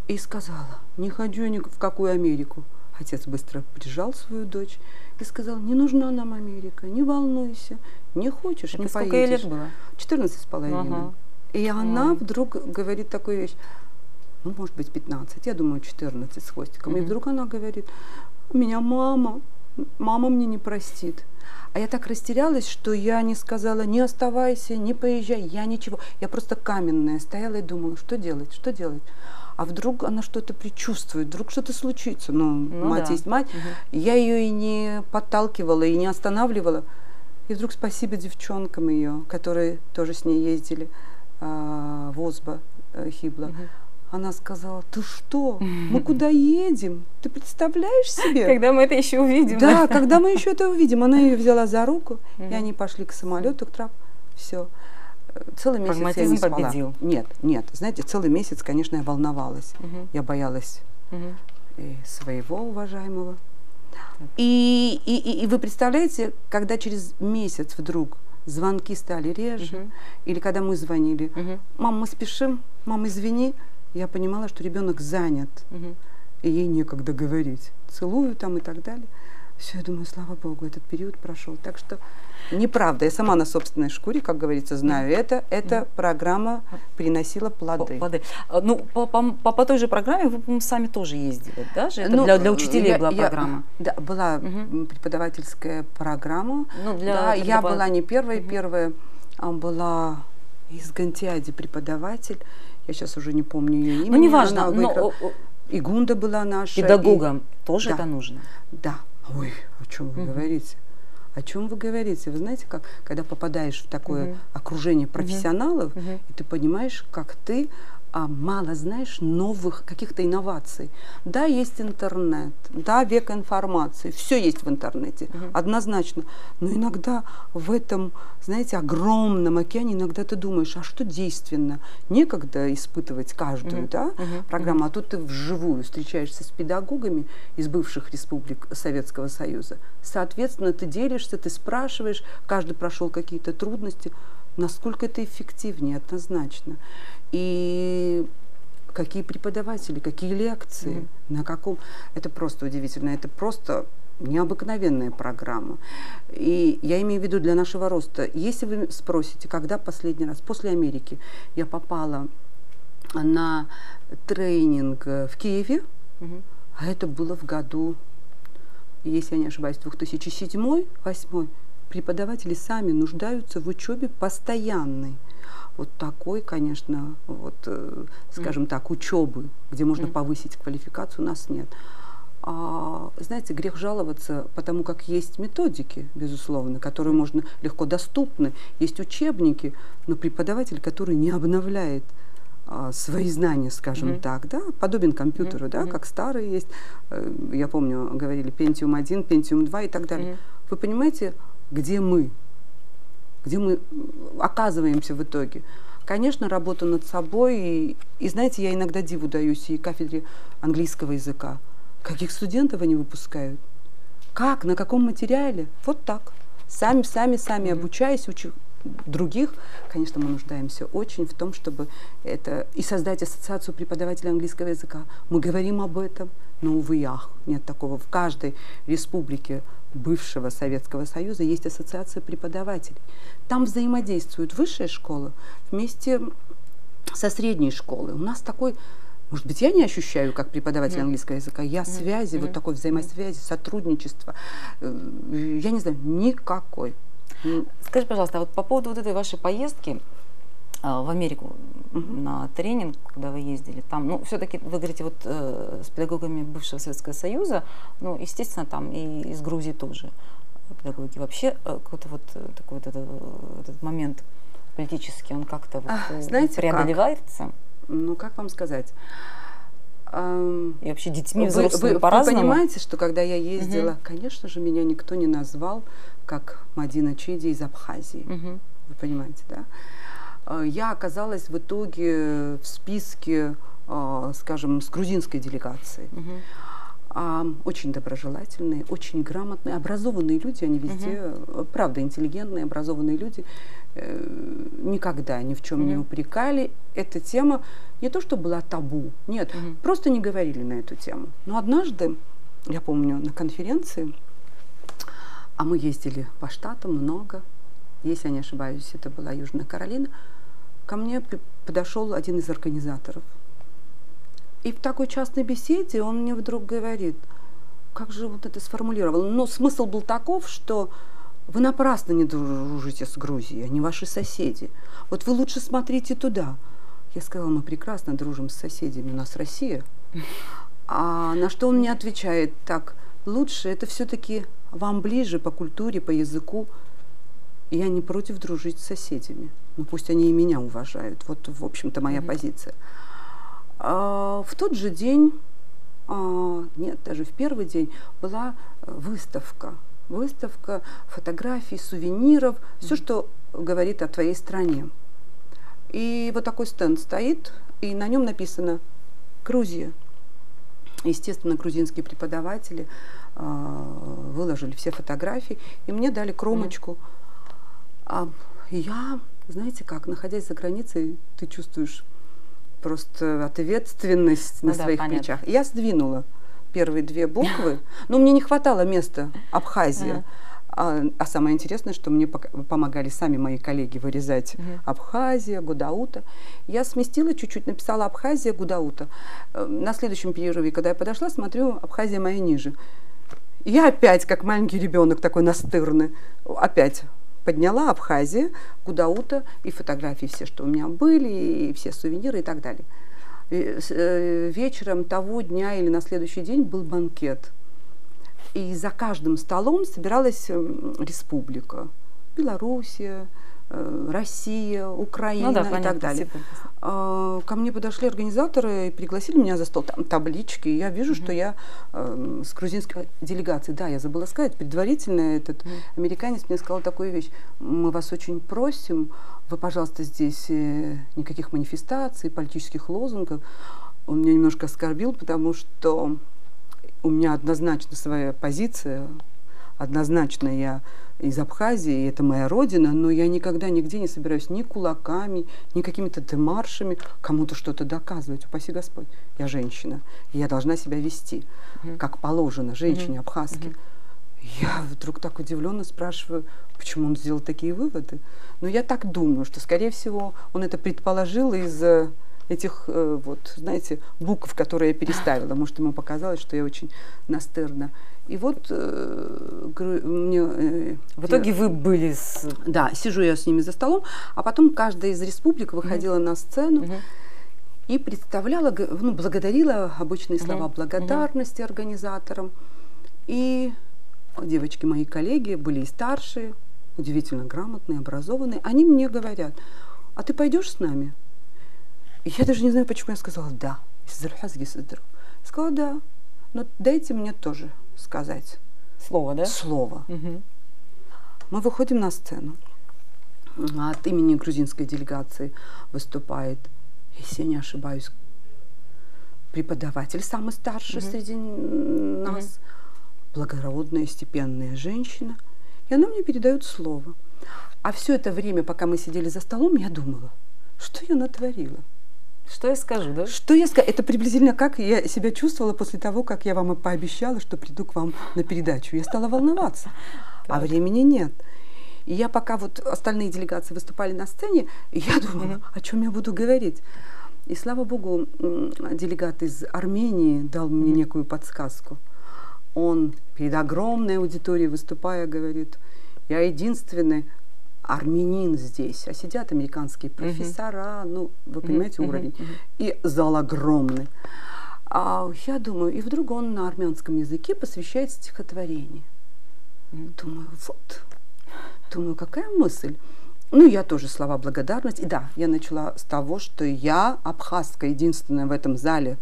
и сказала, не хочу ни в какую Америку. Отец быстро прижал свою дочь и сказал, не нужна нам Америка, не волнуйся, не хочешь, это не сколько поедешь. Ей лет было? 14,5. И она вдруг говорит такую вещь, ну, может быть, 15, я думаю, 14 с хвостиком. И вдруг она говорит, у меня мама мне не простит. А я так растерялась, что я не сказала, не оставайся, не поезжай, я ничего. Я просто каменная стояла и думала, что делать, что делать. А вдруг она что-то предчувствует, вдруг что-то случится. Ну мать есть мать. Я ее и не подталкивала, и не останавливала. И вдруг спасибо девчонкам ее, которые тоже с ней ездили в Озба, Хибла. Она сказала, ты что, мы куда едем? Ты представляешь себе? Когда мы это еще увидим. Да, когда мы еще это увидим. Она ее взяла за руку, и они пошли к самолету, к трапу. Все. Целый месяц я не спала. Победил. Нет. Знаете, целый месяц, конечно, я волновалась. Я боялась своего уважаемого. И вы представляете, когда через месяц вдруг звонки стали реже, или когда мы звонили, мам, мы спешим, мам, извини, я понимала, что ребенок занят, и ей некогда говорить. Целую там и так далее. Все, я думаю, слава Богу, этот период прошел. Так что неправда. Я сама на собственной шкуре, как говорится, знаю это. Эта программа приносила плоды. Ну, по той же программе вы сами тоже ездили, да? Это для учителей была программа. Да, была преподавательская программа. Да, я была не первая. Первая была из Гантиади преподаватель. Я сейчас уже не помню ее имя. Ну, неважно. И Гунда была наша. Педагогам тоже это нужно. Да. Ой, о чем вы говорите? О чем вы говорите? Вы знаете, как, когда попадаешь в такое окружение профессионалов, и ты понимаешь, как ты мало знаешь новых каких-то инноваций. Да, есть интернет, да, век информации, все есть в интернете, однозначно. Но иногда в этом, знаете, огромном океане, иногда ты думаешь, а что действенно? Некогда испытывать каждую программу, а тут ты вживую встречаешься с педагогами из бывших республик Советского Союза. Соответственно, ты делишься, ты спрашиваешь, каждый прошел какие-то трудности. Насколько это эффективнее, однозначно. И какие преподаватели, какие лекции, на каком... Это просто удивительно, это просто необыкновенная программа. И я имею в виду для нашего роста. Если вы спросите, когда последний раз, после Америки, я попала на тренинг в Киеве, а это было в году, если я не ошибаюсь, 2007-2008, преподаватели сами нуждаются в учебе постоянной. Вот такой, конечно, вот, скажем так, учебы, где можно повысить квалификацию, у нас нет. Знаете, грех жаловаться, потому как есть методики, безусловно, которые можно легко доступны, есть учебники, но преподаватель, который не обновляет свои знания, скажем так, да, подобен компьютеру, да, как старые есть, я помню, говорили Pentium 1, Pentium 2 и так далее. Вы понимаете, где мы оказываемся в итоге? Конечно, работа над собой, и знаете, я иногда диву даюсь и кафедре английского языка. Каких студентов они выпускают? Как? На каком материале? Вот так. Сами обучаясь, учу других. Конечно, мы нуждаемся очень в том, чтобы это и создать ассоциацию преподавателей английского языка. Мы говорим об этом, но, увы, ах, нет такого. В каждой республике бывшего Советского Союза есть ассоциация преподавателей. Там взаимодействует высшая школа вместе со средней школой. У нас такой Может быть, я не ощущаю, как преподаватель английского языка, я связи, вот такой взаимосвязи, сотрудничества, я не знаю, никакой. Скажи, пожалуйста, вот по поводу вот этой вашей поездки в Америку на тренинг, когда вы ездили, там, ну, все-таки вы говорите вот с педагогами бывшего Советского Союза, ну, естественно, там и из Грузии тоже педагоги. Вообще какой-то вот такой вот этот момент политический, он как-то вот, знаете, преодолевается? Как? Ну, как вам сказать? И вообще детьми, взрослыми по-разному. Вы понимаете, что когда я ездила, конечно же, меня никто не назвал как Мадина Чиди из Абхазии. Вы понимаете, да? Я оказалась в итоге в списке, скажем, с грузинской делегацией. Очень доброжелательные, очень грамотные, образованные люди, они везде, правда, интеллигентные, образованные люди, никогда ни в чем не упрекали. Эта тема не то, что была табу, нет, просто не говорили на эту тему. Но однажды, я помню, на конференции, а мы ездили по штатам много, если я не ошибаюсь, это была Южная Каролина, ко мне подошел один из организаторов. И в такой частной беседе он мне вдруг говорит, как же вот это сформулировал. Но смысл был таков, что вы напрасно не дружите с Грузией, они ваши соседи. Вот вы лучше смотрите туда. Я сказала, мы прекрасно дружим с соседями, у нас Россия. А на что он мне отвечает, так, лучше это все-таки вам ближе по культуре, по языку. Я не против дружить с соседями. Ну пусть они и меня уважают. Вот, в общем-то, моя позиция. В тот же день, нет, даже в первый день была выставка. Выставка фотографий, сувениров, все, что говорит о твоей стране. И вот такой стенд стоит, и на нем написано «Грузия». Естественно, грузинские преподаватели выложили все фотографии, и мне дали кромочку. Я, знаете как, находясь за границей, ты чувствуешь просто ответственность на своих плечах. Я сдвинула первые две буквы, но мне не хватало места Абхазия. А самое интересное, что мне помогали сами мои коллеги вырезать Абхазия, Гудаута. Я сместила чуть-чуть, написала Абхазия, Гудаута. На следующем перерыве, когда я подошла, смотрю, Абхазия моя ниже. Я опять, как маленький ребенок такой настырный, опять подняла Абхазия, Гудаута и фотографии все, что у меня были, и все сувениры и так далее. Вечером того дня или на следующий день был банкет. И за каждым столом собиралась республика. Белоруссия, Россия, Украина, ну, да, и так далее. Ко мне подошли организаторы и пригласили меня за стол. Там таблички. И я вижу, что я с грузинской делегацией. Да, я забыла сказать, предварительно этот американец мне сказал такую вещь. Мы вас очень просим, вы, пожалуйста, здесь никаких манифестаций, политических лозунгов. Он меня немножко оскорбил, потому что у меня однозначно своя позиция, однозначно я из Абхазии, это моя родина, но я никогда нигде не собираюсь ни кулаками, ни какими-то демаршами кому-то что-то доказывать. Упаси Господь, я женщина, и я должна себя вести, как положено женщине абхазке. Я вдруг так удивленно спрашиваю, почему он сделал такие выводы. Но я так думаю, что, скорее всего, он это предположил из этих, вот, знаете, букв, которые я переставила. Может, ему показалось, что я очень настырна. И вот мне... В итоге вы были с... Да, сижу я с ними за столом, а потом каждая из республик выходила на сцену и представляла, ну, благодарила, обычные слова благодарности организаторам. И девочки, мои коллеги, были и старшие, удивительно грамотные, образованные. Они мне говорят, а ты пойдешь с нами? И я даже не знаю, почему я сказала «да». Сказала «да». Но дайте мне тоже сказать. Слово, да? Слово. Мы выходим на сцену. От имени грузинской делегации выступает, если я не ошибаюсь, преподаватель, самый старший среди нас, благородная, степенная женщина. И она мне передает слово. А все это время, пока мы сидели за столом, я думала, что я натворила. Что я скажу, да? Что я скажу? Это приблизительно как я себя чувствовала после того, как я вам пообещала, что приду к вам на передачу. Я стала волноваться, а времени нет. И я пока вот остальные делегации выступали на сцене, я думала, о чем я буду говорить. И слава богу, делегат из Армении дал мне некую подсказку. Он перед огромной аудиторией выступая говорит: я единственный армянин здесь, а сидят американские профессора, ну, вы понимаете уровень, и зал огромный. А я думаю, и вдруг он на армянском языке посвящает стихотворение. Думаю, вот, думаю, какая мысль. Ну, я тоже слова благодарности. И да, я начала с того, что я абхазка, единственная в этом зале,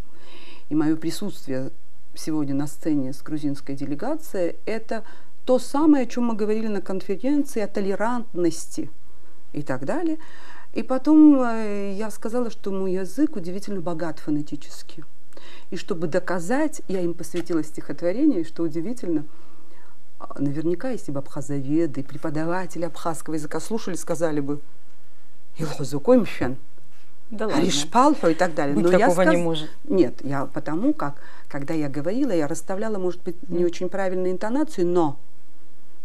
и мое присутствие сегодня на сцене с грузинской делегацией, это то самое, о чем мы говорили на конференции, о толерантности и так далее. И потом я сказала, что мой язык удивительно богат фонетически. И чтобы доказать, я им посвятила стихотворение, что удивительно, наверняка, если бы абхазоведы, преподаватели абхазского языка слушали, сказали бы «Илхузукоймщен», да ладно. «Ришпалфа» и так далее. Быть но такого я не может. Нет, я потому как, когда я говорила, я расставляла, может быть, не очень правильные интонации, но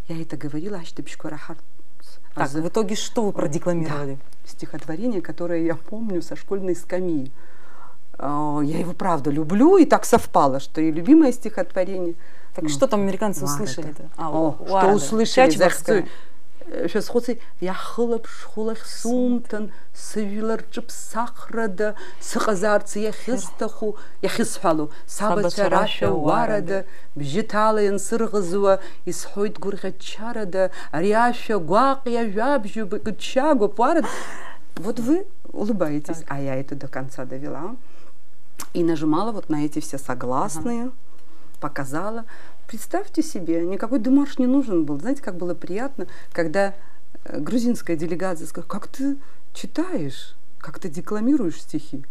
я это говорила. Так, в итоге что вы продекламировали? Да, стихотворение, которое я помню со школьной скамьи. Я его, правда, люблю, и так совпало, что и любимое стихотворение. Так что там американцы услышали-то? Что услышали? Сейчас хочется, я хлоп шхулах сумтан, севиларчып сахрада, сахазарцы я хистаху, я хисфалу, сабачараша варада, бжиталаен сыргазуа, исхойт гургачарада, ряша гуак я жабжу, быкчагу парад. Вот вы улыбаетесь, так. А я это до конца довела и нажимала вот на эти все согласные, показала. Представьте себе, никакой демарш не нужен был. Знаете, как было приятно, когда грузинская делегация сказала: как ты читаешь, как ты декламируешь стихи.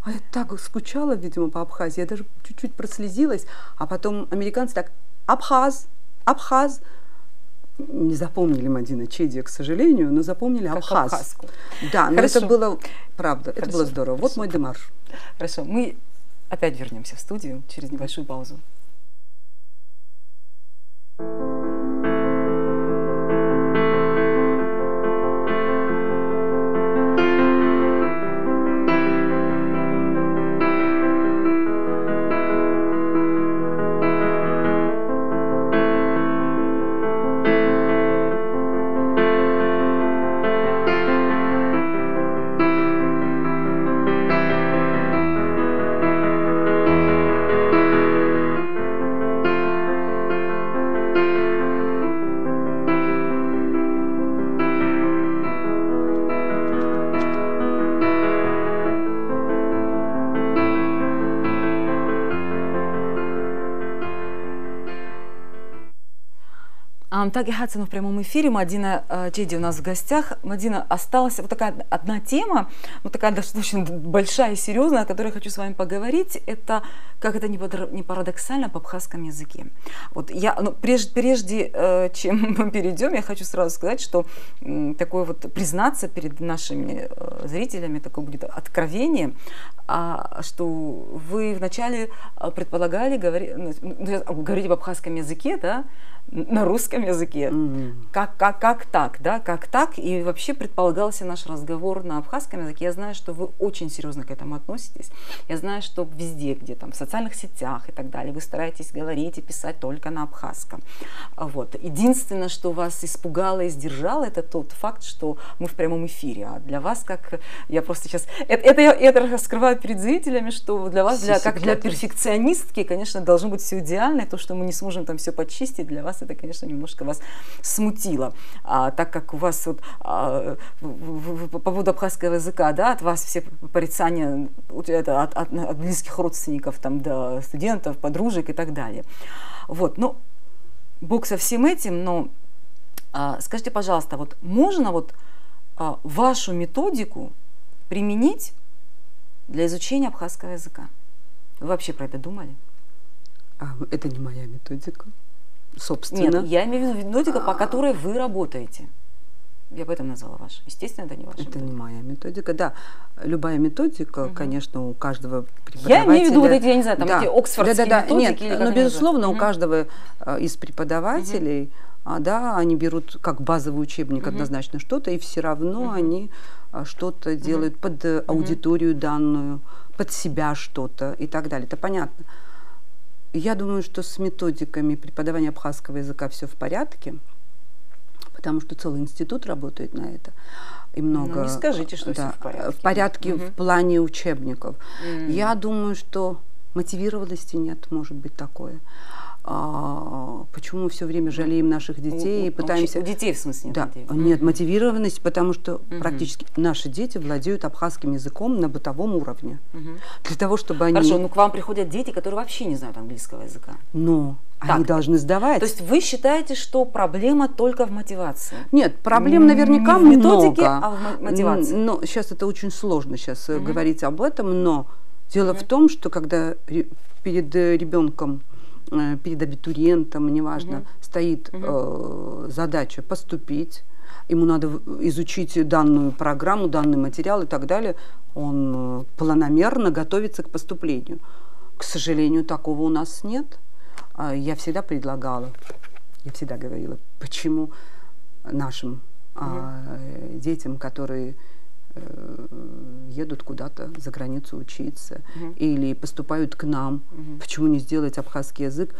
А я так скучала, видимо, по Абхазии, я даже чуть-чуть прослезилась, а потом американцы так: Абхаз, Абхаз. Не запомнили Мадина Чедия, к сожалению, но запомнили как Абхаз. Абхазку. Да, но это было, правда, это было здорово. Вот мой демарш. Хорошо, мы опять вернемся в студию через небольшую паузу. Амтаги Хацану в прямом эфире. Мадина Чеди у нас в гостях. Мадина, осталась вот такая одна тема, вот такая достаточно большая и серьезная, о которой я хочу с вами поговорить. Это, как это не парадоксально, по абхазском языке. Вот я, прежде чем мы перейдем, я хочу сразу сказать, что такое вот признаться перед нашими зрителями, такое будет откровение, что вы вначале предполагали говорить об абхазском языке, да, на русском языке. Как так, да, как так? И вообще предполагался наш разговор на абхазском языке. Я знаю, что вы очень серьезно к этому относитесь. Я знаю, что везде, где там в социальных сетях и так далее, вы стараетесь говорить и писать только на абхазском. Вот. Единственное, что вас испугало и сдержало, это тот факт, что мы в прямом эфире. А для вас, как я просто сейчас... Это раскрываю перед зрителями, что для вас, как для перфекционистки, конечно, должно быть все идеально. И то, что мы не сможем там все почистить, для вас это, конечно, немножко вас смутило. Так как у вас вот, по поводу абхазского языка, да, от вас все порицания от близких родственников там, до студентов, подружек и так далее. Вот, ну, бог со всем этим, но скажите, пожалуйста, вот можно вот вашу методику применить для изучения абхазского языка? Вы вообще про это думали? Это не моя методика. Собственно. Нет, я имею в виду методика, по которой вы работаете. Я об этом назвала вашу. Естественно, это не ваша методика. Это не моя методика, да. Любая методика, конечно, у каждого преподавателя... Я имею в виду вот эти, я не знаю, там эти оксфордские методики. Нет, или но безусловно, у каждого из преподавателей, да, они берут как базовый учебник однозначно что-то, и все равно они что-то делают под аудиторию данную, под себя что-то и так далее. Это понятно. Я думаю, что с методиками преподавания абхазского языка все в порядке, потому что целый институт работает на это. И много, не скажите, что все в порядке. В порядке в плане учебников. Я думаю, что мотивированности нет, может быть, такое. Почему мы все время жалеем наших детей и пытаемся... У детей, в смысле, нет? Да, нет мотивированности, потому что практически наши дети владеют абхазским языком на бытовом уровне. Для того, чтобы они... Хорошо, но к вам приходят дети, которые вообще не знают английского языка. Но они должны сдавать. То есть вы считаете, что проблема только в мотивации? Нет, проблем наверняка не в методике, много. а в мотивации. Но сейчас это очень сложно сейчас говорить об этом, но дело в том, что когда перед ребенком, перед абитуриентом, неважно, стоит задача поступить, ему надо изучить данную программу, данный материал и так далее, он планомерно готовится к поступлению. К сожалению, такого у нас нет. Я всегда предлагала, я всегда говорила, почему нашим детям, которые едут куда-то за границу учиться или поступают к нам, почему не сделать абхазский язык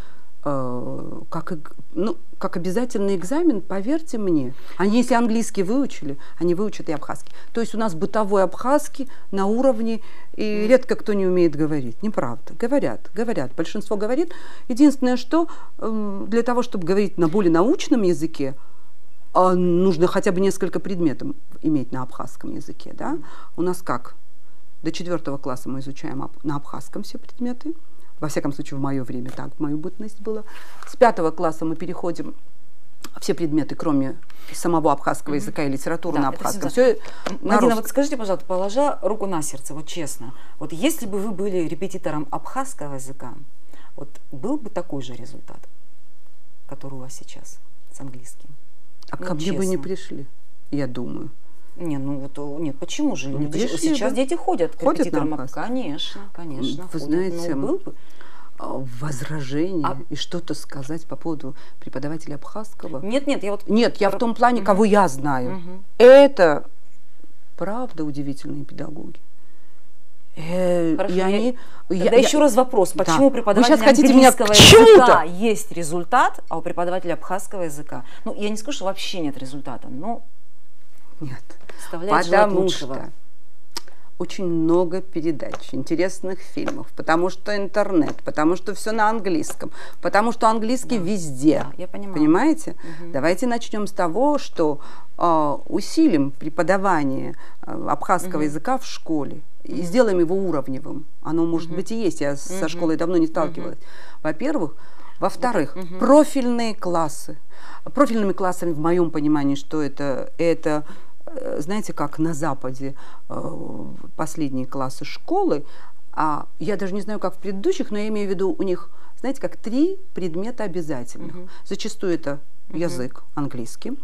как обязательный экзамен, поверьте мне. Они, если английский выучили, они выучат и абхазский. То есть у нас бытовой абхазский на уровне, и редко кто не умеет говорить. Неправда. Говорят. Большинство говорит. Единственное, что для того, чтобы говорить на более научном языке, нужно хотя бы несколько предметов иметь на абхазском языке. Да? У нас как? До 4 класса мы изучаем на абхазском все предметы. Во всяком случае, в мое время так, в мою бытность было. С 5 класса мы переходим все предметы, кроме самого абхазского языка и литературы на абхазском. Мадина, вот скажите, пожалуйста, положа руку на сердце, вот честно, вот если бы вы были репетитором абхазского языка, вот был бы такой же результат, который у вас сейчас с английским? А ко мне бы не пришли, я думаю. Нет, почему же? Не пришли сейчас бы. дети ходят к репетиторам. Конечно. Вы знаете, был бы возражение и что-то сказать по поводу преподавателя абхазского? Нет, я в том плане, кого я знаю. Это правда удивительные педагоги. Тогда еще раз вопрос, почему у преподавателя английского языка есть результат, а у преподавателя абхазского языка? Я не скажу, что вообще нет результата, но нет, потому что очень много передач, интересных фильмов, потому что интернет, потому что все на английском, потому что английский везде. Да, я понимаю. Понимаете? Давайте начнем с того, что усилим преподавание абхазского языка в школе и сделаем его уровневым. Оно, может быть, и есть. Я со школой давно не сталкивалась. Во-первых. Во-вторых, профильные классы. Профильными классами, в моем понимании, что это, знаете, как на Западе последние классы школы, я даже не знаю, как в предыдущих, но я имею в виду, у них, знаете, как 3 предмета обязательных. Зачастую это язык, английский,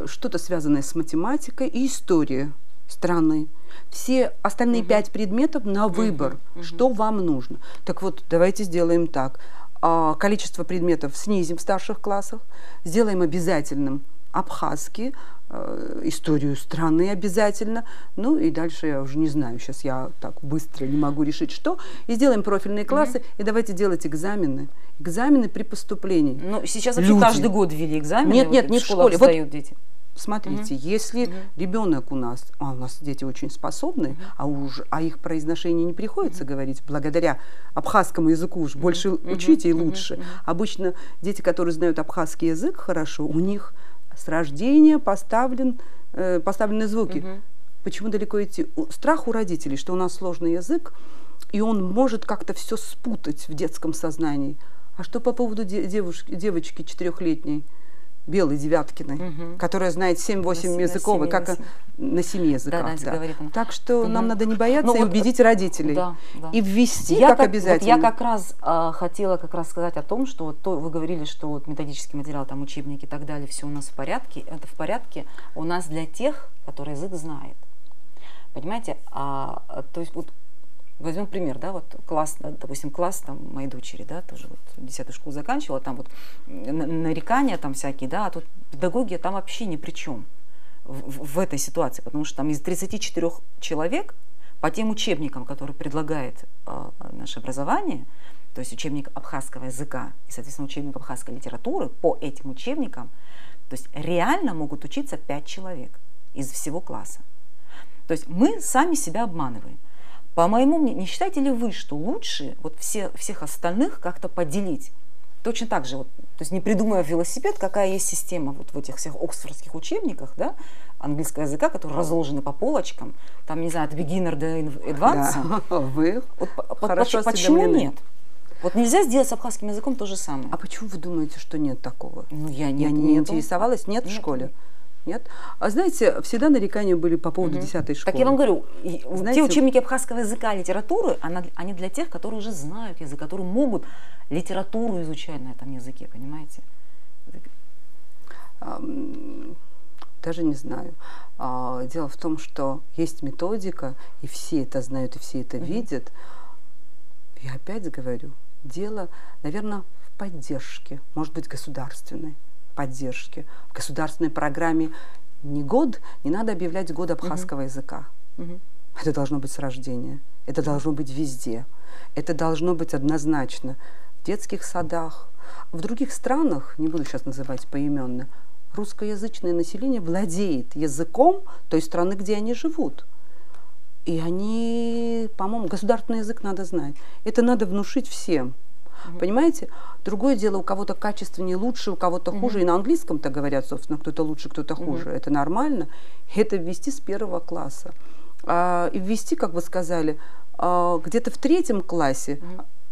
что-то связанное с математикой и история страны. Все остальные 5 предметов на выбор, что вам нужно. Так вот, давайте сделаем так. Количество предметов снизим в старших классах, сделаем обязательным абхазский, историю страны обязательно, и дальше я уже не знаю, сейчас я так быстро не могу решить, что, и сделаем профильные классы, и давайте делать экзамены при поступлении. Сейчас вообще каждый год ввели экзамены. Нет, не в школе. Сдают дети. Смотрите, если ребенок у нас дети очень способны, а их произношение не приходится говорить, благодаря абхазскому языку уж больше учите и лучше. Обычно дети, которые знают абхазский язык хорошо, у них с рождения поставлены звуки. Почему далеко идти? Страх у родителей, что у нас сложный язык, и он может как-то все спутать в детском сознании. А что по поводу девочки 4-летней? Белой Девяткиной, которая знает 7-8 языков, как на 7 языках. Так что нам надо не бояться и убедить родителей. И ввести как обязательно. Я как раз хотела сказать о том, что вы говорили, что методический материал, там учебники и так далее, все у нас в порядке. Это в порядке у нас для тех, которые язык знает. Понимаете? То есть возьмем пример, класс, допустим, класс моей дочери, тоже 10-ю школу заканчивала, там нарекания там всякие, а тут педагогия там вообще ни при чем. в этой ситуации, потому что там из 34 человек по тем учебникам, которые предлагает наше образование, то есть учебник абхазского языка и, соответственно, учебник абхазской литературы, по этим учебникам, то есть реально могут учиться 5 человек из всего класса. То есть мы сами себя обманываем. По моему мнению, не считаете ли вы, что лучше вот всех остальных как-то поделить? Точно так же, вот, то есть не придумывая велосипед, какая есть система вот в этих всех оксфордских учебниках, да, английского языка, которые разложены по полочкам, там, не знаю, от beginner до advanced. Да, вы вот, хорошо почему нет? Вот нельзя сделать с абхазским языком то же самое. А почему вы думаете, что нет такого? Ну, я не интересовалась, нет в школе? Нет? А знаете, всегда нарекания были по поводу 10-й школы. Так я вам говорю, знаете, те учебники абхазского языка, литературы, они для тех, которые уже знают язык, которые могут литературу изучать на этом языке, понимаете? Даже не знаю. Дело в том, что есть методика, и все это знают, и все это видят. Я опять говорю, дело, наверное, в поддержке, может быть, государственной поддержки. В государственной программе не надо объявлять год абхазского языка. Это должно быть с рождения. Это должно быть везде. Это должно быть однозначно в детских садах. В других странах, не буду сейчас называть поименно, русскоязычное население владеет языком той страны, где они живут. И они, по-моему, государственный язык надо знать. Это надо внушить всем. Понимаете? Другое дело, у кого-то качественнее лучше, у кого-то хуже. И на английском-то говорят, собственно, кто-то лучше, кто-то хуже. Это нормально. Это ввести с 1 класса. И ввести, как вы сказали, где-то в 3 классе,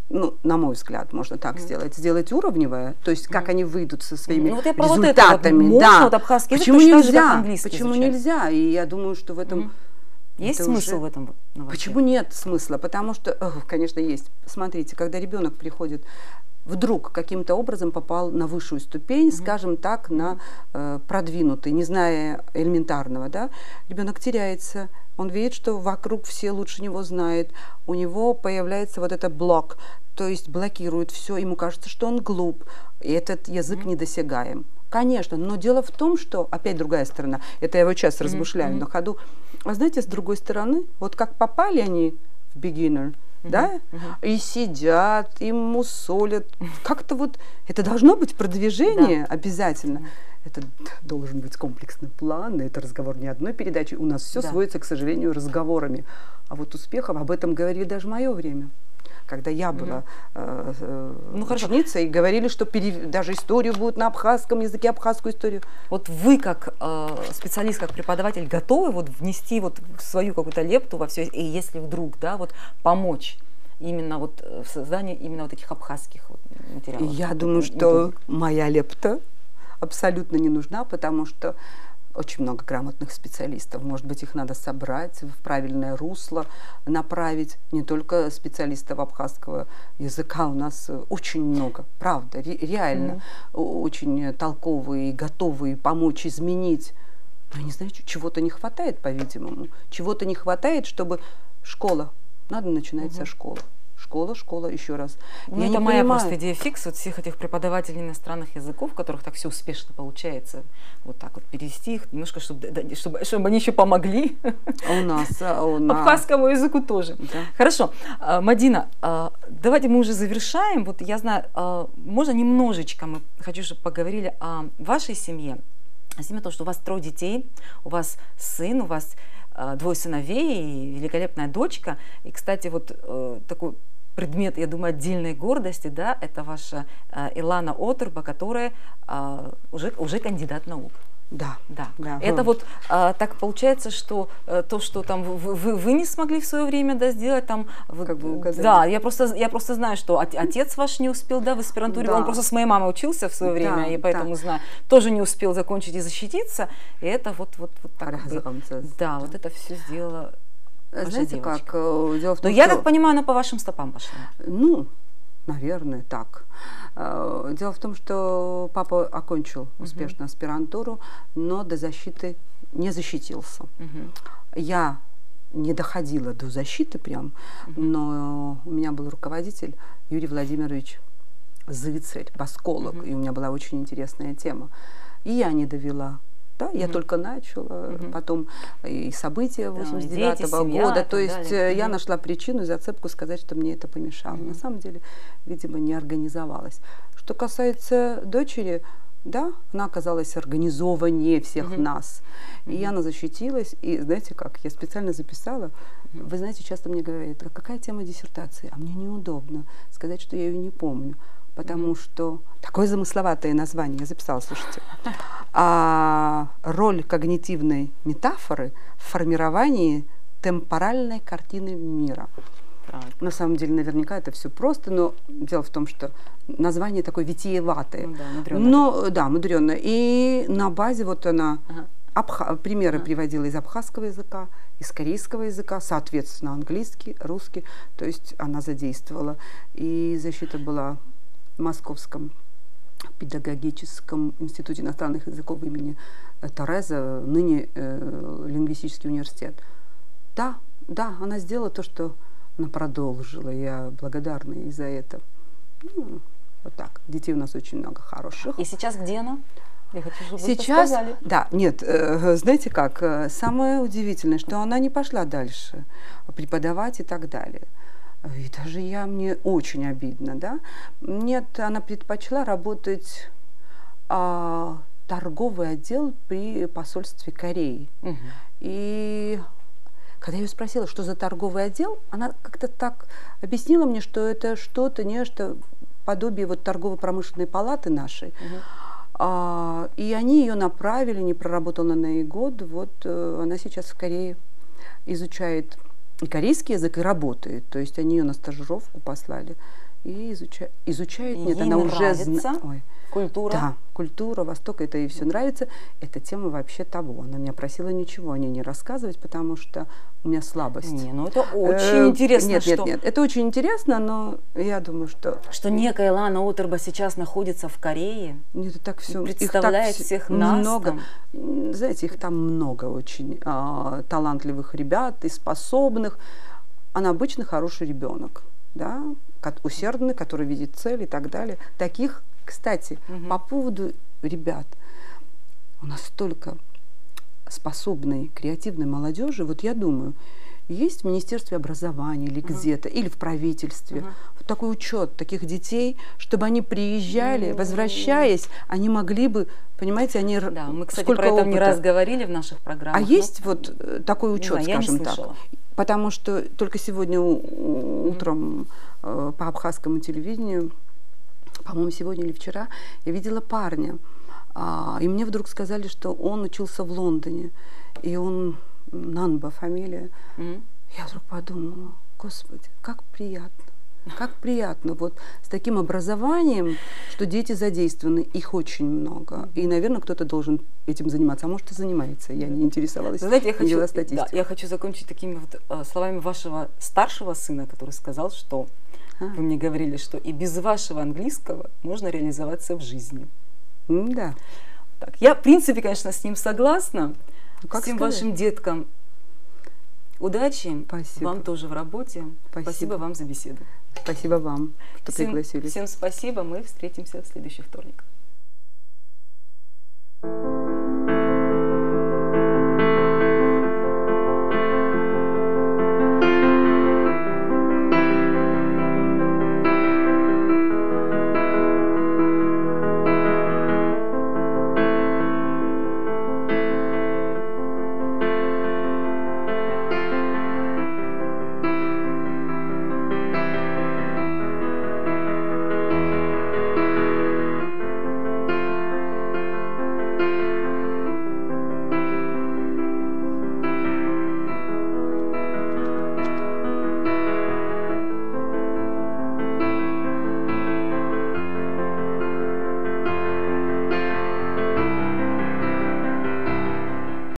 ну, на мой взгляд, можно так сделать уровневое, то есть как они выйдут со своими результатами. Вот можно вот абхазский язык почему точно нельзя? Так же, как английский Почему изучать? нельзя? И я думаю, что в этом... Есть смысл в этом? Почему нет смысла? Потому что, конечно, есть. Смотрите, когда ребенок приходит, вдруг каким-то образом попал на высшую ступень, скажем так, на продвинутый, не зная элементарного, да, ребенок теряется, он видит, что вокруг все лучше него знают, у него появляется вот этот блок, то есть блокирует все, ему кажется, что он глуп, и этот язык недосягаем. Конечно, но дело в том, что, опять другая сторона, это я вот сейчас размышляю на ходу, а знаете, с другой стороны, вот как попали они в beginner, да, и сидят, и мусолят, как-то вот, это должно быть продвижение обязательно. Это должен быть комплексный план, это разговор не одной передачи, у нас все сводится, к сожалению, разговорами. А вот успехов, об этом говорили даже в мое время. Когда я была ученицей, и говорили, что даже историю будут на абхазском языке, абхазскую историю. Вот вы, как специалист, как преподаватель, готовы вот внести вот свою какую-то лепту во все, и если вдруг, да, вот помочь именно вот в создании именно вот таких абхазских вот материалов? Я думаю, что моя лепта абсолютно не нужна, потому что очень много грамотных специалистов. Может быть, их надо собрать, в правильное русло направить. Не только специалистов абхазского языка, у нас очень много, правда, реально очень толковые, готовые помочь изменить. Но я не знаю, чего-то не хватает, по-видимому. Чего-то не хватает, чтобы школа. Надо начинать со школы. Школа, еще раз. Ну, это моя просто идея фикс вот всех этих преподавателей иностранных языков, у которых так все успешно получается, вот так вот перевести их немножко, чтобы они еще помогли абхазскому языку тоже. Да. Хорошо. Мадина, давайте мы уже завершаем. Вот я знаю, можно немножечко, хочу, чтобы поговорили о вашей семье. О семье, то, что у вас 3 детей, у вас сын, у вас 2 сыновей и великолепная дочка. И, кстати, вот такой предмет, я думаю, отдельной гордости, да, это ваша Илана Оторба, которая уже кандидат наук. Да. Это вот так получается, что то, что там вы не смогли в свое время сделать, там, да, я просто знаю, что отец ваш не успел, да, в аспирантуре, он просто с моей мамой учился в свое время, и поэтому знаю, тоже не успел закончить и защититься, и это вот так. Да, вот это все сделала. Знаете как? Дело в том, но я так понимаю, она по вашим стопам пошла. Ну, наверное, так. Дело в том, что папа окончил успешно аспирантуру, но до защиты не защитился. Я не доходила до защиты прям, но у меня был руководитель Юрий Владимирович Зыцарь, басколог, и у меня была очень интересная тема. И я не довела Да, я только начала, потом и события 89-го семья, года. То есть далее. я нашла причину и зацепку сказать, что мне это помешало. На самом деле, видимо, не организовалась. Что касается дочери, да, она оказалась организованнее всех нас. И она защитилась. И знаете как, я специально записала. Вы знаете, часто мне говорят, какая тема диссертации? А мне неудобно сказать, что я ее не помню. Потому что такое замысловатое название, я записала, слушайте. Роль когнитивной метафоры в формировании темпоральной картины мира. Так. На самом деле, наверняка это все просто, но дело в том, что название такое витиеватое. Ну, да, мудрёное. Но, да, мудрёное. И на базе вот она примеры приводила из абхазского языка, из корейского языка, соответственно, английский, русский. То есть она задействовала. И защита была в Московском педагогическом институте иностранных языков имени Тореза, ныне лингвистический университет. Да, она сделала то, что она продолжила. Я благодарна ей за это. Ну, вот так. Детей у нас очень много хороших. И сейчас где она? Я хочу, чтобы сейчас, вы сказали. Да, нет, знаете как, самое удивительное, что она не пошла дальше преподавать и так далее. И даже мне очень обидно, да. Нет, она предпочла работать торговый отдел при посольстве Кореи. И когда я ее спросила, что за торговый отдел, она как-то так объяснила мне, что это что-то, нечто подобие вот торгово-промышленной палаты нашей. И они ее направили, не проработала она и год. Вот она сейчас в Корее изучает и корейский язык, и работает. То есть они ее на стажировку послали. И изучает. И нет, ей она нравится уже культура. Да, культура, Восток, это ей все нравится. Эта тема вообще табу. Она меня просила ничего о ней не рассказывать, потому что у меня слабость. Не, ну это очень интересно. Нет, это очень интересно, но я думаю, что... Что некая Лана Отерба сейчас находится в Корее. Нет, это так все... Представляет всех нас много. Там. Знаете, их там много очень талантливых ребят и способных. Она обычно хороший ребенок, да, усердный, который видит цель и так далее. Таких, кстати, по поводу ребят, у нас столько способной, креативной молодежи, вот я думаю, есть в Министерстве образования или где-то, или в правительстве вот такой учет таких детей, чтобы они приезжали, возвращаясь, они могли бы, понимаете, они... Да, мы, кстати, сколько про это опыта. Не раз говорили в наших программах. Есть вот такой учет, скажем так? Слышала. Потому что только сегодня утром по абхазскому телевидению, по-моему, сегодня или вчера, я видела парня. И мне вдруг сказали, что он учился в Лондоне. И он, Нанба фамилия. Я вдруг подумала, Господи, как приятно. Как приятно вот с таким образованием, что дети задействованы, их очень много. И, наверное, кто-то должен этим заниматься. А может, и занимается. Я не интересовалась, знаете, не вела статистику. Да, я хочу закончить такими вот словами вашего старшего сына, который сказал, что вы мне говорили, что и без вашего английского можно реализоваться в жизни. Да. Так, я, в принципе, конечно, с ним согласна. Как всем сказать? вашим деткам удачи. Спасибо. Вам тоже в работе. Спасибо вам за беседу. Спасибо вам, что пригласили. Всем спасибо. Мы встретимся в следующий вторник.